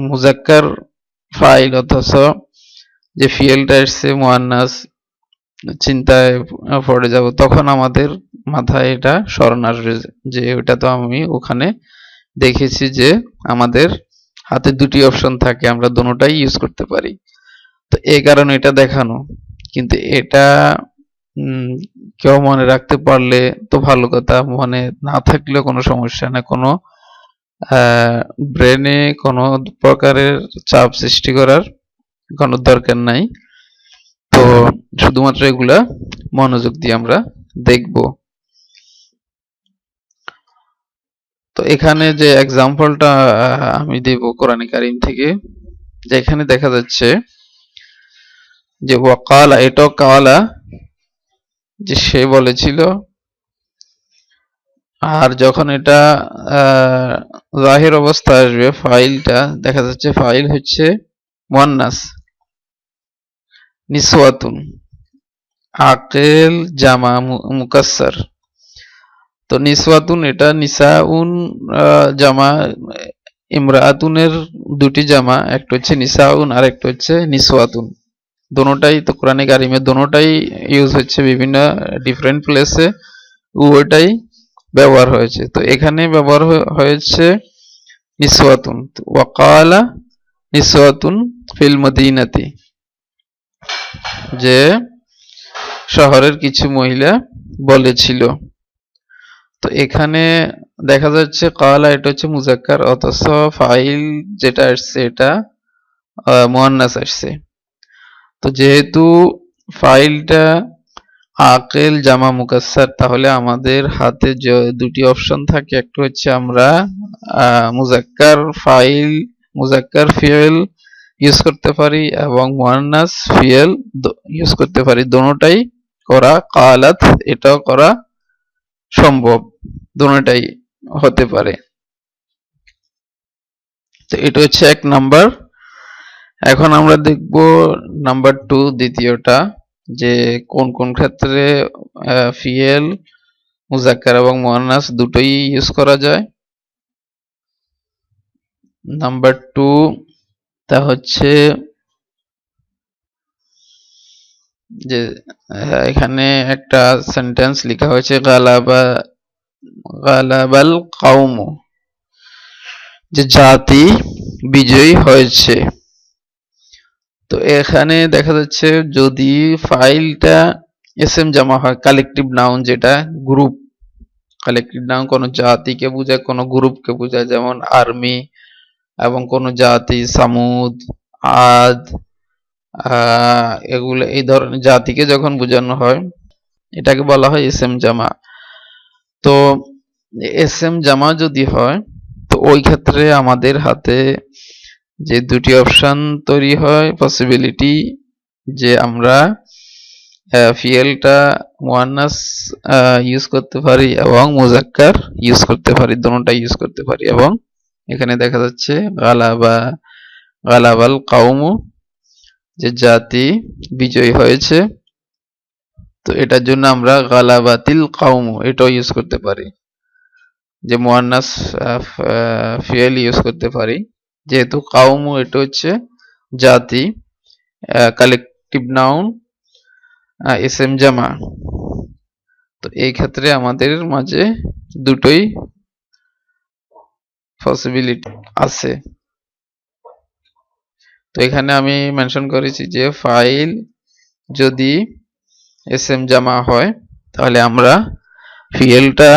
C: মুজাক্কার ফাইল অথচ যে ফিয়েলটা এসছে মুয়ান্নাস, চিন্তায় পড়ে যাব। তখন আমাদের মাথায় এটা স্মরণ আসবে যে ওটা তো আমি ওখানে দেখেছি যে আমাদের হাতে দুটি অপশন থাকে, আমরা দুটোটাই ইউজ করতে পারি। তো এই কারণে এটা দেখানো, কিন্তু এটা কেউ মনে রাখতে পারলে তো ভালো কথা, মনে না থাকলেও কোনো সমস্যা না, কোনো ব্রেনে কোনো প্রকারের চাপ সৃষ্টি করার কোনো দরকার নাই। তো শুধুমাত্র এগুলা মনোযোগ দিয়ে আমরা দেখব। তো এখানে যে এক্সাম্পলটা আমি দেব কোরআনে কারিম থেকে, যেখানে দেখা যাচ্ছে যে ওয়াকালা, এটাও কালা, যে সে বলেছিল আর যখন এটা জাহির অবস্থা আসবে, ফাইলটা দেখা যাচ্ছে ফাইল হচ্ছে মুয়ান্নাস, নিসওয়াতুন, আকেল জামা মুকাসসার। তো নিসওয়াতুন এটা নিসাউন জামা, ইমরাআতুনের দুটি জামা, একটা হচ্ছে নিসাউন আর একটা হচ্ছে নিসওয়াতুন। দোনোটাই তো কোরআনে কারিমে দোনোটাই ইউজ হচ্ছে বিভিন্ন ডিফারেন্ট প্লেসে, উভয়টাই ব্যবহার হয়েছে। তো এখানে ব্যবহার হয়েছে নিসওয়াতুন, ওয়াকালা নিসওয়াতুন ফিল মদিনাতি, যে শহরের কিছু মহিলা বলেছিল। তো এখানে দেখা যাচ্ছে কালা এটা হচ্ছে মুজাক্কার, অথচ ফাইল যেটা আসছে এটা মুয়ান্নাস আসছে। তো যেহেতু ফাইলটা আকেল জামা মুকাসসার, তাহলে আমাদের হাতে যে দুটি অপশন থাকে, একটা হচ্ছে আমরা মুজাক্কার ফাইল, মুজাক্কার ফিয়েল ইউজ করতে পারি এবং মুয়ান্নাস ফিয়েল ইউজ করতে পারি। দোনোটাই করা, কালাত এটাও করা সম্ভব, দোনোটাই হতে পারে। তো এটা হচ্ছে 1 নাম্বার। এখন আমরা দেখব নাম্বার 2, দ্বিতীয়টা, যে কোন কোন ক্ষেত্রে ফিয়েল মুজাক্কার এবং মুয়ান্নাস দুটোই ইউজ করা যায়। নাম্বার 2 তা হচ্ছে যে এখানে একটা সেন্টেন্স লেখা হয়েছে গালাবাল কওম, যে জাতি বিজয়ী হয়েছে। তো এখানে দেখা যাচ্ছে যদি ফাইলটা এসএম জামা হয়, কালেকটিভ নাউন, যেটা গ্রুপ, কালেকটিভ নাউন কোনো জাতিকে বোঝায়, কোনো গ্রুপকে বোঝায়, যেমন আর্মি, এবং কোনো জাতি সামুদ, আদ, এগুলো এই ধরনের জাতিকে যখন বোঝানো হয় এটাকে বলা হয় এসএম জামা। তো এসএম জামা যদি হয়, তো ওই ক্ষেত্রে আমাদের হাতে যে দুটি অপশন তৈরি হয়, পসিবিলিটি, যে আমরা ফিয়েলটা মুয়ান্নাস ইউজ করতে পারি এবং মুজাক্কার ইউজ করতে পারি, দোনোটা ইউজ করতে পারি। এবং এখানে দেখা যাচ্ছে গালাবাল কওমু, যে জাতি বিজয়ী হয়েছে। তো এটার জন্য আমরা গালাবাতিল কওমু এটাও ইউজ করতে পারি, যে মুয়ান্নাস ফিয়েল ইউজ করতে পারি, যেহেতু কওমু এটা হচ্ছে জাতি, কালেকটিভ নাউন, এসএম জামা। তো এই ক্ষেত্রে আমাদের মাঝে দুটোই পসিবিলিটি আছে। তো এখানে আমি মেনশন করেছি যে ফাইল যদি এসএম জামা হয়, তাহলে আমরা ফিয়েলটা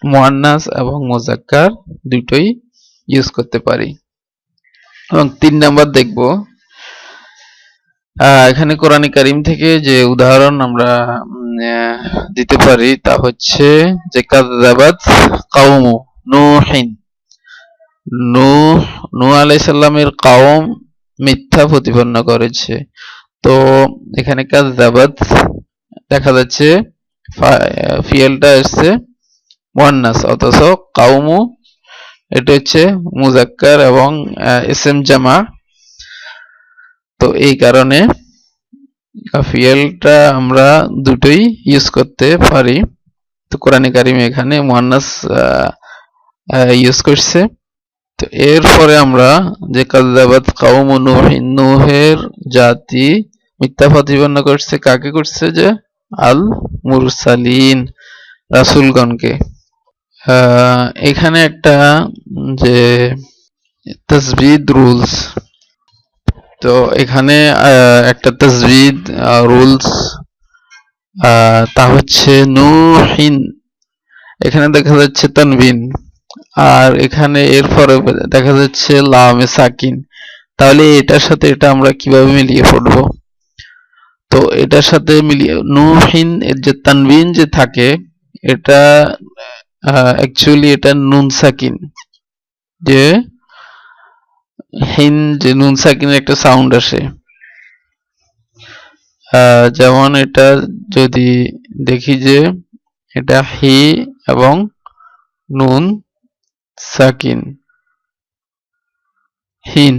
C: মুয়ান্নাস এবং মুজাক্কার দুটোই ইউজ করতে পারি। এবং 3 নাম্বার দেখব, এখানে কোরআন কারীম থেকে যে উদাহরণ আমরা দিতে পারি তা হচ্ছে যে কাযাবাত কওমু নূহিন, নূহ আলাইহিস সালামের কওম মিথ্যা প্রতিপন্ন করেছে। তো এখানে কাযাবাত দেখা যাচ্ছে ফিয়েলটা আসছে মুয়ান্নাস, অথচ কওমু এটা হচ্ছে মুজাক্কার এবং এসএম জামা। তো এই কারণে ফিয়েলটা আমরা দুটোই ইউজ করতে পারি। তো কোরআন কারীমে এখানে মুয়ান্নাস ইউজ করছে। তো এরপরে আমরা যে কাযাবাত কওমু নূহিন, নূহের জাতি মিথ্যা প্রতিপন্ন করছে, কাকে করছে? যে আল মুরসালিন, রাসূলগণকে। এখানে একটা যে তাসবিদ রুলস, তো এখানে একটা তাসবিদ রুলস, তা হচ্ছে নূহিন, এখানে দেখা যাচ্ছে তানবিন, আর এখানে এরপরে দেখা যাচ্ছে লামে সাকিন। তাহলে এটার সাথে এটা আমরা কিভাবে মিলিয়ে পড়বো? তো এটার সাথে মিলিয়ে নূহিন এর যে তানবিন যে থাকে, এটা অ্যাকচুয়ালি এটা নুন সাকিন, যে হিন, যে নুন সাকিনের একটা সাউন্ড আসে। যেমন এটা যদি দেখি যে এটা হি এবং নুন সাকিন হিন।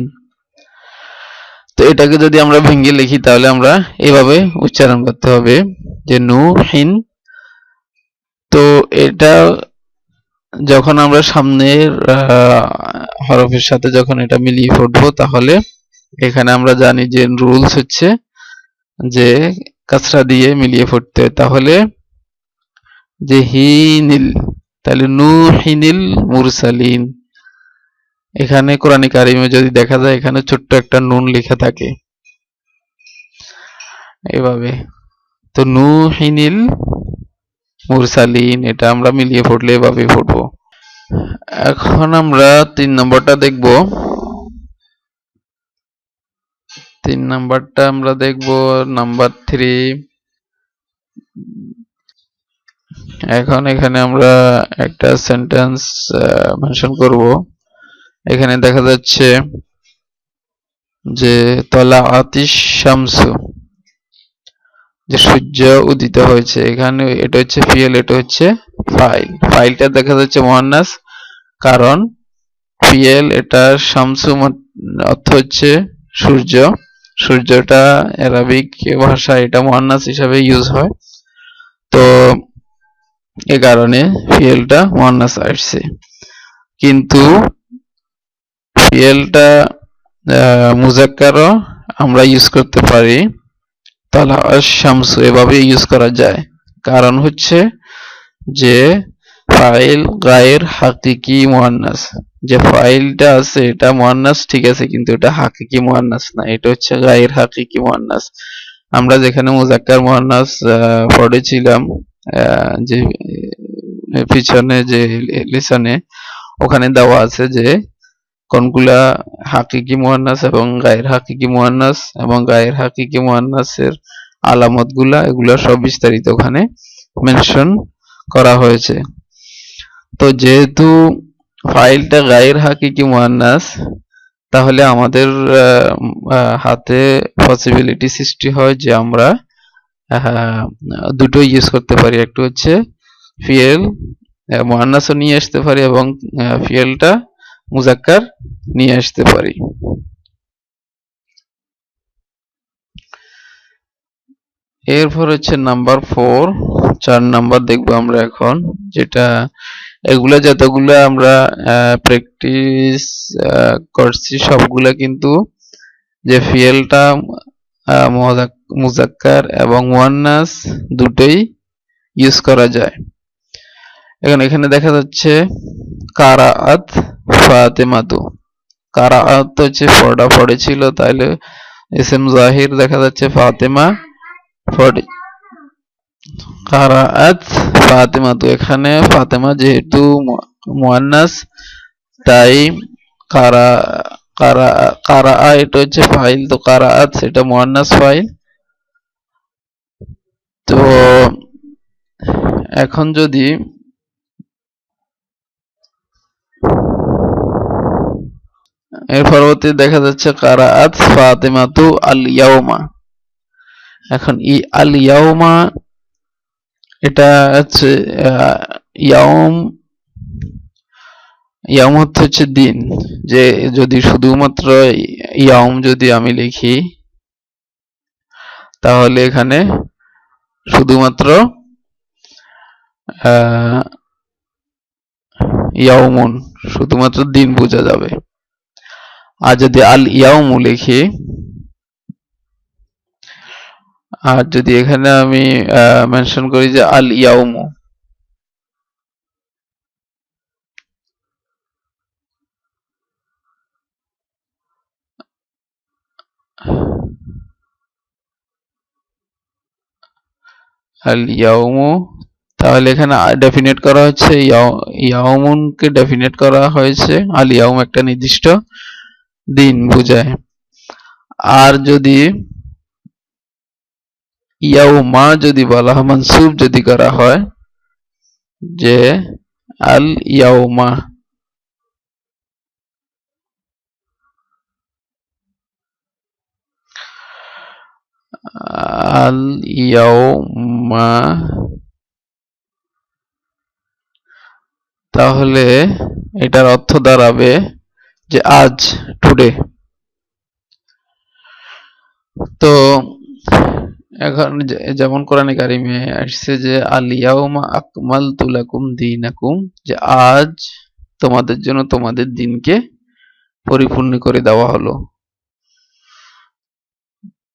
C: তো এটাকে যদি আমরা ভেঙে লিখি তাহলে আমরা এভাবে উচ্চারণ করতে হবে যে নু হিন। তো এটা যখন আমরা সামনের হরফের সাথে যখন এটা মিলিয়ে পড়বো তাহলে এখানে আমরা জানি যে রুলস হচ্ছে যে কাসরা দিয়ে মিলিয়ে পড়তে হয়। তাহলে যে হিনিল, তাহলে নুহিনিল মুরসালিন। এখানে কোরআনে কারিমে যদি দেখা যায় এখানে ছোট্ট একটা নুন লেখা থাকে এভাবে। তো নুহিনিল মুরসালিন এটা আমরা মিলিয়ে পড়লে এভাবে পড়বো। এখন আমরা 3 নম্বরটা দেখব। 3 নম্বরটা আমরা দেখব নাম্বার 3। এখন এখানে আমরা একটা সেন্টেন্স মেনশন করব। এখানে দেখা যাচ্ছে যে তলাআতিশ শামসু, যে সূর্য উদিত হয়েছে। এখানে এটা হচ্ছে ফিয়েল, এটা হচ্ছে ফাইল। ফাইলটা দেখা যাচ্ছে মুয়ান্নাস, কারণ ফিয়েল এটা শামসু অর্থ হচ্ছে সূর্য। সূর্যটা আরবিক ভাষায় এটা মুয়ান্নাস হিসাবে ইউজ হয়, তো এই কারণে ফিয়েলটা মুয়ান্নাস আসছে। কিন্তু ফিয়েলটা মুজাক্কারও আমরা ইউজ করতে পারি, তালা শামসু এভাবে ইউজ করা যায়। কারণ হচ্ছে যে ফাইল গায়ের হাকিকি মুয়ান্নাস, যে ফাইলটা আছে এটা মুয়ান্নাস ঠিক আছে, কিন্তু এটা হাকিকি মুয়ান্নাস না, এটা হচ্ছে গায়ের হাকিকি মুয়ান্নাস। আমরা যেখানে মুজাক্কার মুয়ান্নাস পড়েছিলাম যে পিছনে যে লেসনে, ওখানে দেওয়া আছে যে কোনগুলা হাকিকি মুয়ান্নাস এবং গায়ের হাকিকি মুয়ান্নাস, এবং গায়ের হাকিকি মুয়ান্নাসের আলামতগুলা এগুলা সব বিস্তারিত ওখানে মেনশন করা হয়েছে। তো যেহেতু ফাইলটা গায়ের হাকিকি মুয়ান্নাস, তাহলে আমাদের হাতে পসিবিলিটি সৃষ্টি হয় যে আমরা দুটো ইউজ করতে পারি। একটা হচ্ছে ফিয়েল মুয়ান্নাসও নিয়ে আসতে পারি এবং ফিয়েলটা মুজাক্কার নিয়ে আসতে পারি। এরপর হচ্ছে নাম্বার 4, 4 নাম্বার দেখবো আমরা এখন, যেটা এগুলা যতগুলা আমরা প্র্যাকটিস করছি সবগুলা কিন্তু যে ফিয়েলটা মুজাক্কার এবং মুয়ান্নাস দুটোই ইউজ করা যায়। এখানে দেখা যাচ্ছে কারাআত ফাতেমাতু। কারাআত হচ্ছে পড়া পড়েছিল, তাইলে ইসম জাহির দেখা যাচ্ছে ফাতেমা পড়ে। কারাআত ফাতেমাতু, এখানে ফাতেমা যেহেতু মুয়ান্নাস তাই কারাআ এটা হচ্ছে ফাইল, তো কারাআত সেটা মুয়ান্নাস ফাইল। তো এখন যদি এর পরবর্তী দেখা যাচ্ছে কারাআত ফাতেমাতু আল ইয়াউমা। এখন আল ইয়াউমা এটা হচ্ছে ইয়াউম, ইয়াউম হচ্ছে দিন। যে যদি শুধুমাত্র ইয়াউম যদি আমি লিখি তাহলে এখানে শুধুমাত্র ইয়াউমুন শুধুমাত্র দিন বোঝা যাবে। আর যদি আল ইয়াউমু লিখি, আর যদি এখানে আমি মেনশন করি যে আল ইয়াউমু, আল ইয়াউমু, তাহলে এখানে ডেফিনেট করা হচ্ছে ইয়াউমুনকে ডেফিনেট করা হয়েছে। আল ইয়াউম একটা নির্দিষ্ট দিন বোঝায়। আর যদি ইয়াউমা যদি বলা হয়, মানসুব যদি করা হয় যে আল ইয়াউমা, আল ইয়াউমা, তাহলে এটার অর্থ দাঁড়াবে যে আজ, টুডে। তো এখন যেমন কোরআনে কারিমে আসছে যে আল ইয়াউমা আকমালতু লাকুম দীনাকুম, যে আজ তোমাদের জন্য তোমাদের দিনকে পরিপূর্ণ করে দেওয়া হলো।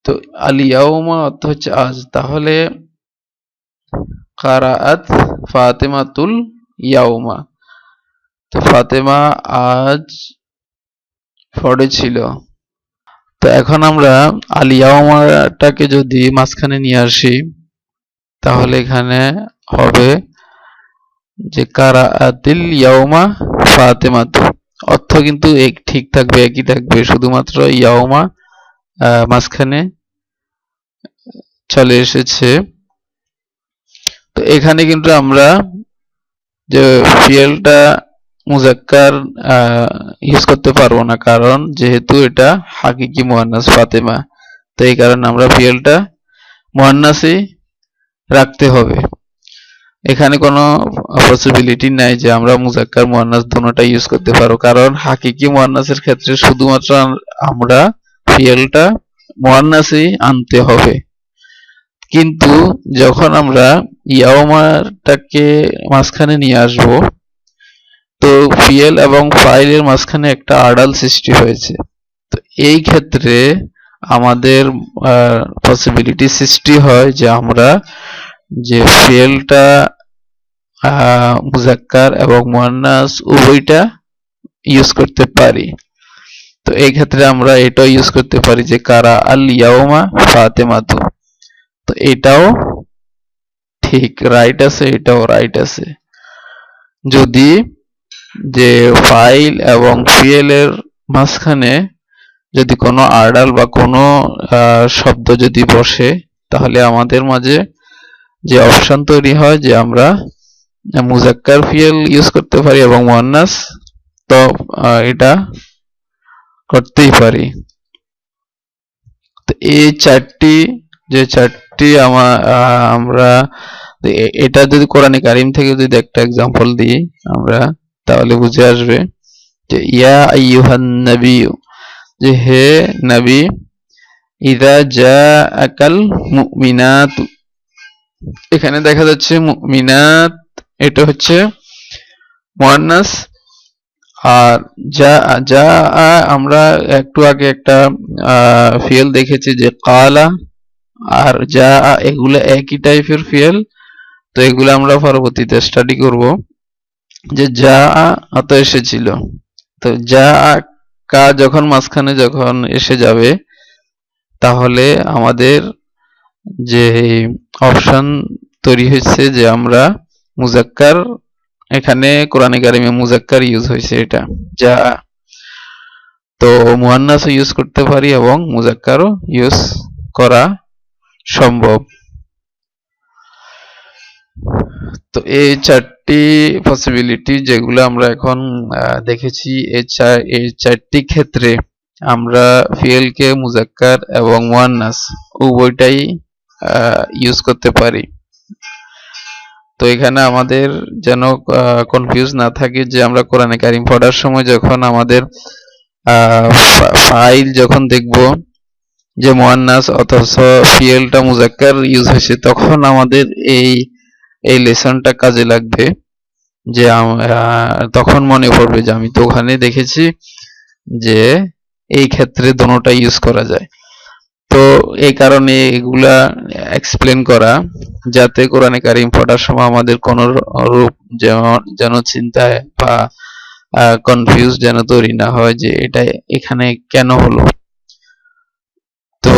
C: তো আল ইয়াউমা অর্থ হচ্ছে আজ, তাহলে কারাআত ফাতিমাতুল ইয়াউমা, তো ফাতেমা আজ পড়েছিল। তো এখন আমরা আল ইয়াউমাটাকে যদি মাঝখানে নিয়ে আসি তাহলে এখানে হবে যে কারাআতিল ইয়াউমা ফাতিমাতু, অর্থ কিন্তু ঠিক থাকবে, একই থাকবে, শুধুমাত্র ইয়াউমা মাঝখানে চলে এসেছে। তো এখানে কিন্তু আমরা যে ফিয়েলটা মুজাক্কার ইউজ করতে পারবো না, কারণ যেহেতু এটা হাকিকি মুয়ান্নাস ফাতেমা, তো এই কারণে আমরা ফিয়েলটা মুয়ান্নাসই রাখতে হবে। এখানে কোনো পসিবিলিটি নাই যে আমরা মুজাক্কার মুয়ান্নাস দুটোটা ইউজ করতে পারবো, কারণ হাকিকি মুয়ান্নাসের ক্ষেত্রে শুধুমাত্র আমরা ফিয়েলটা মুয়ান্নাসই আনতে হবে। কিন্তু যখন আমরা ইয়াউমাটাকে মাঝখানে নিয়ে আসব, তো ফিয়েল এবং ফাইলের মাঝখানে একটা আড়াল সৃষ্টি হয়েছে। তো এই ক্ষেত্রে আমাদের পসিবিলিটি সৃষ্টি হয় যে আমরা যে ফিয়েলটা মুজাক্কার এবং মুয়ান্নাস উভয়টা ইউজ করতে পারি। তো এই ক্ষেত্রে আমরা এটাও ইউজ করতে পারি যে কারা আল ইয়াউমা ফাতিমাতু, তো এটাও ঠিক রাইট আছে, এটাও রাইট আছে। যদি যে ফাইল এবং ফিয়েলের মাঝখানে যদি কোনো আড়াল বা কোনো শব্দ যদি বসে, তাহলে আমাদের মাঝে যে অপশন তৈরি হয় যে আমরা মুজাক্কার ফিয়েল ইউজ করতে পারি এবং মুয়ান্নাস, তো এটা করতেই পারি। তো এই চারটি আমরা এটা যদি কোরআনে কারিম থেকে যদি একটা এক্সাম্পল দিই আমরা, তাহলে বুঝে আসবে যে ইয়া আইয়ুহান নবী, যে হে নবী, ইযা জাআকাল মুমিনাত, এখানে দেখা যাচ্ছে মুমিনাত এটা হচ্ছে মুয়ান্নাস, আর যা আমরা একটু আগে একটা ফিয়েল দেখেছি যে কালা আর যা, এগুলো একই টাইপের ফিয়েল। তো এগুলো আমরা পরবর্তীতে স্টাডি করব যে যা তো এসেছিল, তো যা কা যখন মাঝখানে যখন এসে যাবে, তাহলে আমাদের যে অপশন তৈরি হয়েছে যে আমরা মুজাক্কার, এখানে কোরআনে কারিমে মুজাক্কার ইউজ হয়েছে এটা যা, তো মুয়ান্নাসও ইউজ করতে পারি এবং মুজাক্কারও ইউজ করা সম্ভব। তো এই চারটি পসিবিলিটি যেগুলো আমরা এখন দেখেছি, এই চারটি ক্ষেত্রে আমরা ফিয়েলকে মুজাক্কার এবং মুয়ান্নাস উভয়টাই ইউজ করতে পারি। তো এখানে আমাদের যেন কনফিউজ না থাকে যে আমরা কোরআনে কারিম পড়ার সময় যখন আমাদের ফাইল যখন দেখব যে মুয়ান্নাস অথচ ফিয়েলটা মুজাক্কার ইউজ হয়েছে, তখন আমাদের এই লেসনটা কাজে লাগবে, যে তখন মনে পড়বে যে আমি তো ওখানে দেখেছি যে এই ক্ষেত্রে দুটোটা ইউজ করা যায়। তো এই কারণে এগুলা এক্সপ্লেন করা, যাতে কোরআনে কারিম পড়ার সময় আমাদের কোনো রূপ যেন চিন্তায় বা কনফিউজ যেন তৈরি না হয় যে এটা এখানে কেন হলো। তো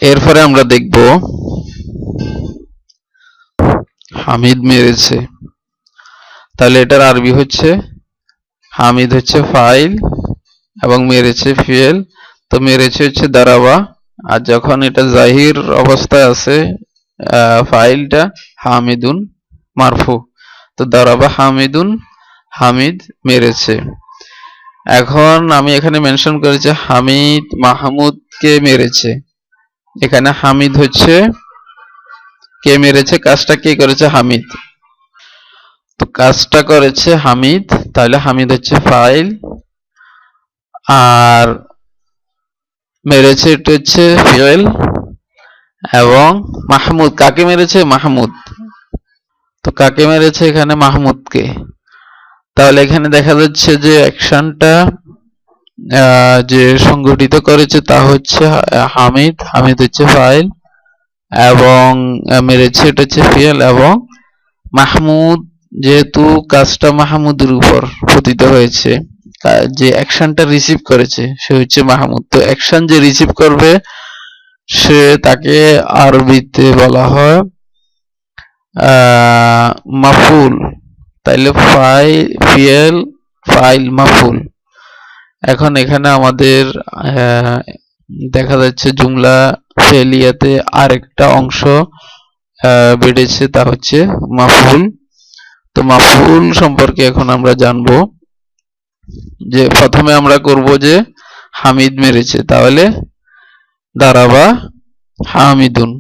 C: এরপরে আমরা দেখব হামিদ মেরেছে, তাহলে এটার আরবি হচ্ছে হামিদ হচ্ছে ফাইল এবং মেরেছে ফিয়েল। তো মেরেছে হচ্ছে দারাবা, আর যখন এটা জাহির অবস্থায় আছে ফাইলটা হামিদুন মারফু, তো দারাবা হামিদুন, হামিদ মেরেছে। এখন আমি এখানে মেনশন করেছি হামিদ মাহমুদকে মেরেছে, এখানে হামিদ হচ্ছে কে মেরেছে, কাজটা কে করেছে, হামিদ। তো কাজটা করেছে হামিদ, তাহলে হামিদ হচ্ছে ফাইল, আর মেরেছে এটা হচ্ছে ফিল, এবং মাহমুদ কাকে মেরেছে? মাহমুদ। তো কাকে মেরেছে এখানে? মাহমুদকে। তাহলে এখানে দেখা যাচ্ছে যে অ্যাকশনটা যে সংগঠিত করেছে তা হচ্ছে হামিদ, হামিদ হচ্ছে ফাইল, এবং মেরেছে এটা হচ্ছে ফিল, এবং মাহমুদ, যেহেতু কাজটা মাহমুদের উপর পতিত হয়েছে, যে অ্যাকশনটা রিসিভ করেছে সে হচ্ছে মাহমুদ। তো অ্যাকশন যে রিসিভ করবে সে তাকে আরবিতে বলা হয় মাফুল। তাইলে ফিল ফাইল মাফুল। এখন এখানে আমাদের দেখা যাচ্ছে জুমলা ফেলিয়াতে আরেকটা অংশ বেড়েছে, তা হচ্ছে মাফুল। তো মাফুল সম্পর্কে এখন আমরা জানবো। যে প্রথমে আমরা করব যে হামিদ মেরেছে, তাহলে দারাবা হামিদুন,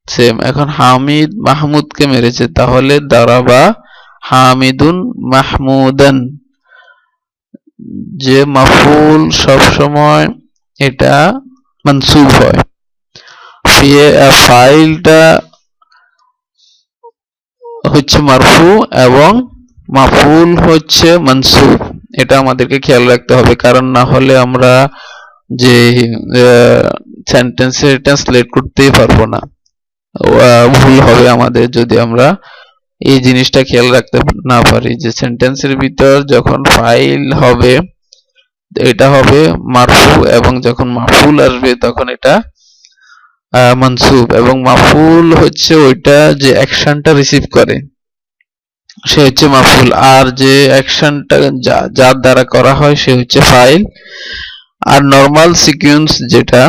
C: সেম। এখন হামিদ মাহমুদকে মেরেছে, তাহলে দারাবা হামিদুন মাহমুদান। যে মাফুল সব সময় এটা মানসুব হয়, ফাইলটা হচ্ছে মারফু এবং মাফুল হচ্ছে মানসুব। এটা আমাদেরকে খেয়াল রাখতে হবে, কারণ না হলে আমরা যে সেন্টেন্সে ট্রান্সলেট করতেই পারবো না, ভুল হবে আমাদের যদি আমরা এই জিনিসটা খেয়াল রাখতে না পারি। যে সেন্টেন্সের ভিতর যখন ফাইল হবে এটা হবে মারফু, এবং যখন মাফুল আসবে তখন এটা মানসুব। এবং মাফুল হচ্ছে ওইটা যে অ্যাকশনটা রিসিভ করে সে হচ্ছে মাফুল, আর যে অ্যাকশনটা যার দ্বারা করা হয় সে হচ্ছে ফাইল। আর নরমাল সিকোয়েন্স যেটা,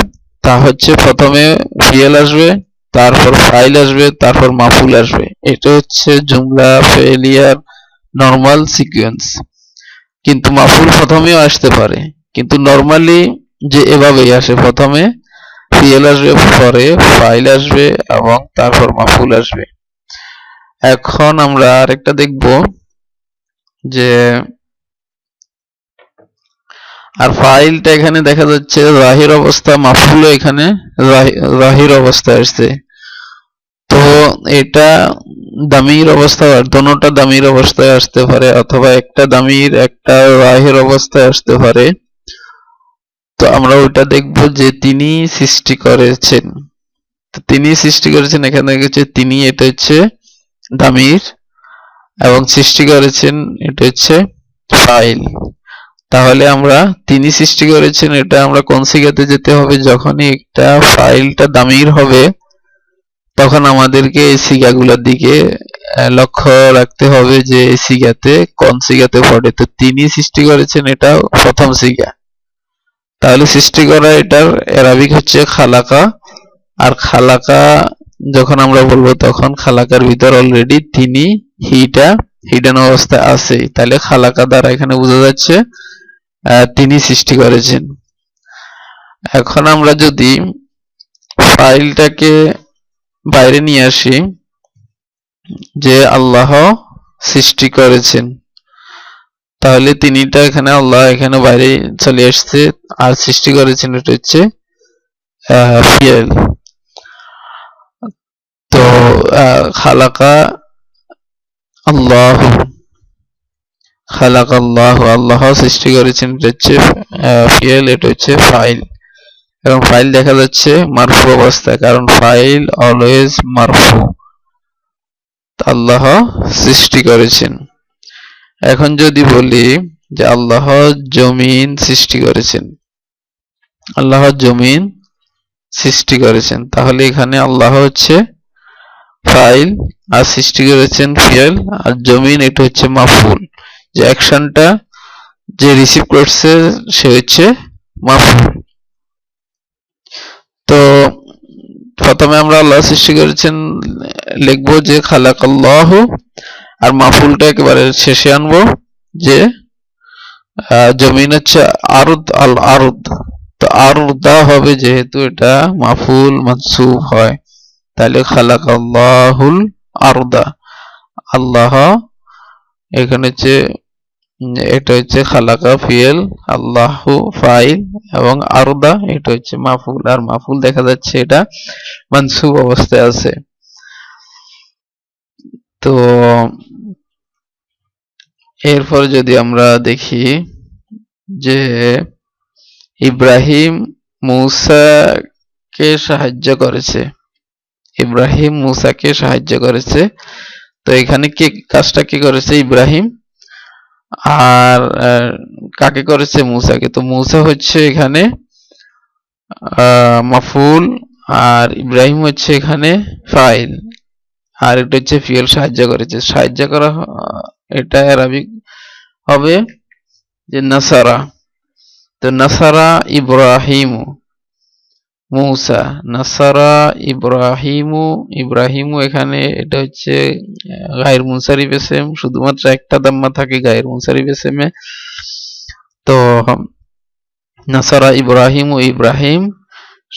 C: তা হচ্ছে প্রথমে ফিল আসবে, তারপর ফাইল আসবে, তারপর মাফুল আসবে। এটা হচ্ছে জুমলা ফেলিয়ার নরমাল সিকোয়েন্স। কিন্তু মাফুল প্রথমেও আসতে পারে, কিন্তু নরমালি যে এভাবেই আসে, প্রথমে ফিল আসবে, পরে ফাইল আসবে এবং তারপর মাফুল আসবে। এখন আমরা আরেকটা দেখব যে আর ফাইলটা এখানে দেখা যাচ্ছে জাহির অবস্থা, মাফুলও এখানে জাহির অবস্থায় আসছে। তো এটা দামির অবস্থা, দোনোটা দামির অবস্থায় আসতে পারে, অথবা একটা দামির একটা জাহির অবস্থায় আসতে পারে। তো আমরা ওটা দেখব যে তিনি সৃষ্টি করেছেন। তো তিনি সৃষ্টি করেছেন, এখানে হচ্ছে তিনি, এটা হচ্ছে দামির, এবং সৃষ্টি করেছেন এটা হচ্ছে ফাইল। তাহলে আমরা তিনি সৃষ্টি করেছেন এটা আমরা কোন সিগাতে যেতে হবে? যখনই একটা ফাইলটা দামির হবে তখন আমাদেরকে এই সিগাগুলোর দিকে লক্ষ্য রাখতে হবে যে এই সিগাতে কোন সিগাতে পড়ে। তো তিনি সৃষ্টি করেছেন এটা প্রথম সিগা, তাহলে সৃষ্টি করা এটার আরবিক হচ্ছে খালাকা। আর খালাকা যখন আমরা বলবো তখন খালাকার ভিতর অলরেডি তিনি হিডেন অবস্থায় আছে, তাহলে খালাকা দ্বারা এখানে বোঝা যাচ্ছে তিনি সৃষ্টি করেছেন। এখন আমরা যদি ফাইলটাকে বাইরে নিয়ে আসি যে আল্লাহ সৃষ্টি করেছেন, তাহলে তিনিটা এখানে আল্লাহ এখানে বাইরে চলে আসছে, আর সৃষ্টি করেছেন এটা হচ্ছে ফিল। তো খালাকা আল্লাহ, খালাক আল্লাহ, আল্লাহ সৃষ্টি করেছেন এটা হচ্ছে ফিল, এটা হচ্ছে ফাইল। এবং ফাইল দেখা যাচ্ছে মারফু অবস্থায়, কারণ ফাইল অলওয়েজ মারফু। আল্লাহ সৃষ্টি করেছেন। এখন যদি বলি যে আল্লাহ জমিন সৃষ্টি করেছেন, আল্লাহ জমিন সৃষ্টি করেছেন, তাহলে এখানে আল্লাহ হচ্ছে ফাইল আর সৃষ্টি করেছেন ফিল, আর জমিন এটা হচ্ছে মাফুল। যে অ্যাকশনটা যে রিসিভ করছে সে হচ্ছে মাফুল। তো প্রথমে আমরা আল্লাহ সৃষ্টি করেছেন লিখবো যে খালাকাল্লাহ, আর মাফুলটা একেবারে শেষে আনবো যে জমিন হচ্ছে আরদ, আল আরদ। তো আরদা হবে, যেহেতু এটা মাফুল মানসুব হয়, তাহলে খালাকাল্লাহুল আরদা, আল্লাহ এখানে হচ্ছে এটা হচ্ছে খালাকা ফিয়েল, আল্লাহু ফাইল এবং আরদা এটা হচ্ছে মাফুল। আর মাফুল দেখা যাচ্ছে এটা মানসুব অবস্থায় আছে। তো এরপর যদি আমরা দেখি যে ইব্রাহিম মূসাকে সাহায্য করেছে, ইব্রাহিম মূসাকে সাহায্য করেছে। তো এখানে কে কাজটা কে করেছে? ইব্রাহিম। আর কাকে করেছে? মূসাকে। তো মূসা হচ্ছে এখানে মাফুল আর ইব্রাহিম হচ্ছে এখানে ফাইল, আর এটা হচ্ছে ফিয়েল, সাহায্য করেছে। সাহায্য করা এটা আরবিক হবে যে নাসারা। তো নাসারা ইব্রাহিমু মূসা, নাসারা ইব্রাহিমু, ইব্রাহিমু এখানে এটা হচ্ছে গায়র মুনসারিফ ইসম, শুধুমাত্র একটা দাম্মা থাকে গায়র মুনসারিফ ইসমে। তো নাসারা ইব্রাহিমু, ইব্রাহিম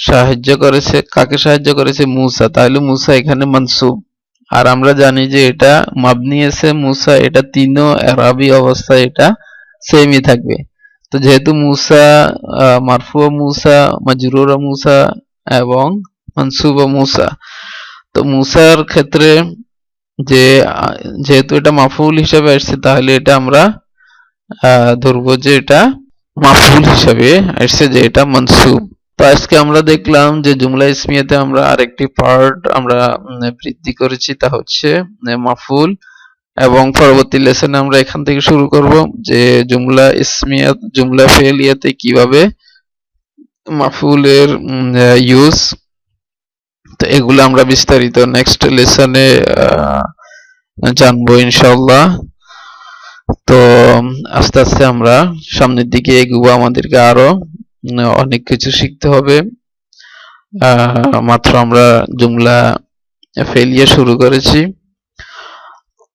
C: সাহায্য করেছে, কাকে সাহায্য করেছে? মূসা। তাহলে মূসা এখানে মানসুব। আর আমরা জানি যে এটা মাবনি আছে মূসা, এটা তিনও আরবি অবস্থায় এটা সেমই থাকবে। তো যেহেতু মূসা মারফুয়া মূসা, মাজরুরা মূসা এবং মানসুবা মূসা, তো মূসার ক্ষেত্রে যেহেতু এটা মাফউল হিসেবে আসছে, তাহলে এটা আমরা ধরবো যে এটা মাফউল হিসেবে আসছে, যে এটা মানসুব। তো আজকে আমরা দেখলাম যে জুমলা ইসমিয়াতে আমরা আরেকটি পার্ট আমরা বৃদ্ধি করেছি, তা হচ্ছে মাফউল। এবং পরবর্তী লেসনে আমরা এখান থেকে শুরু করব যে জুমলা ইসমিয়া, জুমলা ফেলিয়াতে কিভাবে মাফউলের ইউজ। তো এগুলো আমরা বিস্তারিত নেক্সট লেসনে জানবো ইনশাআল্লাহ। তো আস্তে আস্তে আমরা সামনের দিকে এগোবো, আমাদেরকে আরো অনেক কিছু শিখতে হবে। মাত্র আমরা জুমলা ফেলিয়া শুরু করেছি।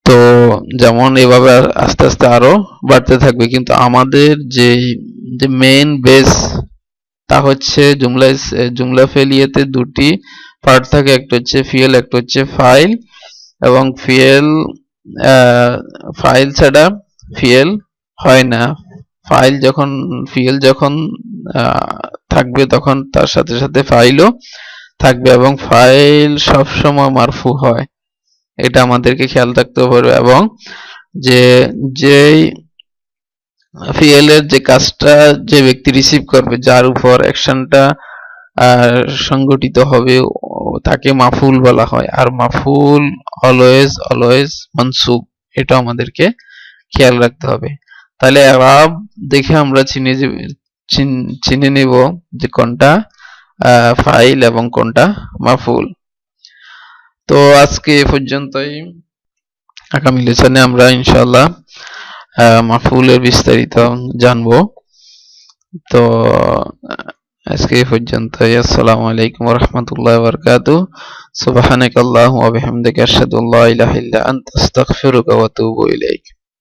C: তো যেমন এভাবে আস্তে আস্তে আরো বাড়তে থাকবে, কিন্তু আমাদের যে মেইন বেস তা হচ্ছে জুমলা ফেলিয়াতে দুটি পার্ট থাকে, একটা হচ্ছে ফিয়েল, একটা হচ্ছে ফাইল। এবং ফাইল ছাড়া ফিয়েল হয় না। ফিয়েল যখন থাকবে তখন তার সাথে সাথে ফাইলও থাকবে, এবং ফাইল সবসময় মারফু হয়, এটা আমাদেরকে খেয়াল রাখতে হবে। এবং যেই ফিয়েলের যে কাজটা যে ব্যক্তি রিসিভ করবে, যার উপর অ্যাকশনটা সংগঠিত হবে, তাকে মাফুল বলা হয়। আর মাফুল অলওয়েজ মানসুব, এটা আমাদেরকে খেয়াল রাখতে হবে। তাহলে আরব দেখে আমরা চিনে নেব যে কোনটা ফাইল এবং কোনটা মাফুল। তো আজকে এ পর্যন্তই। আগামী লেসনে আমরা ইনশাআল্লাহ মাফুলের বিস্তারিত জানবো। তো আজকে এই পর্যন্তই। আসসালামু আলাইকুম ওয়া রাহমাতুল্লাহি ওয়া বারাকাতুহু। সুবহানাকাল্লাহুম্মা ওয়া বিহামদিকা আশহাদু আল্লা ইলাহা ইল্লা আনতা আস্তাগফিরুকা ওয়া আতুবু ইলাইক।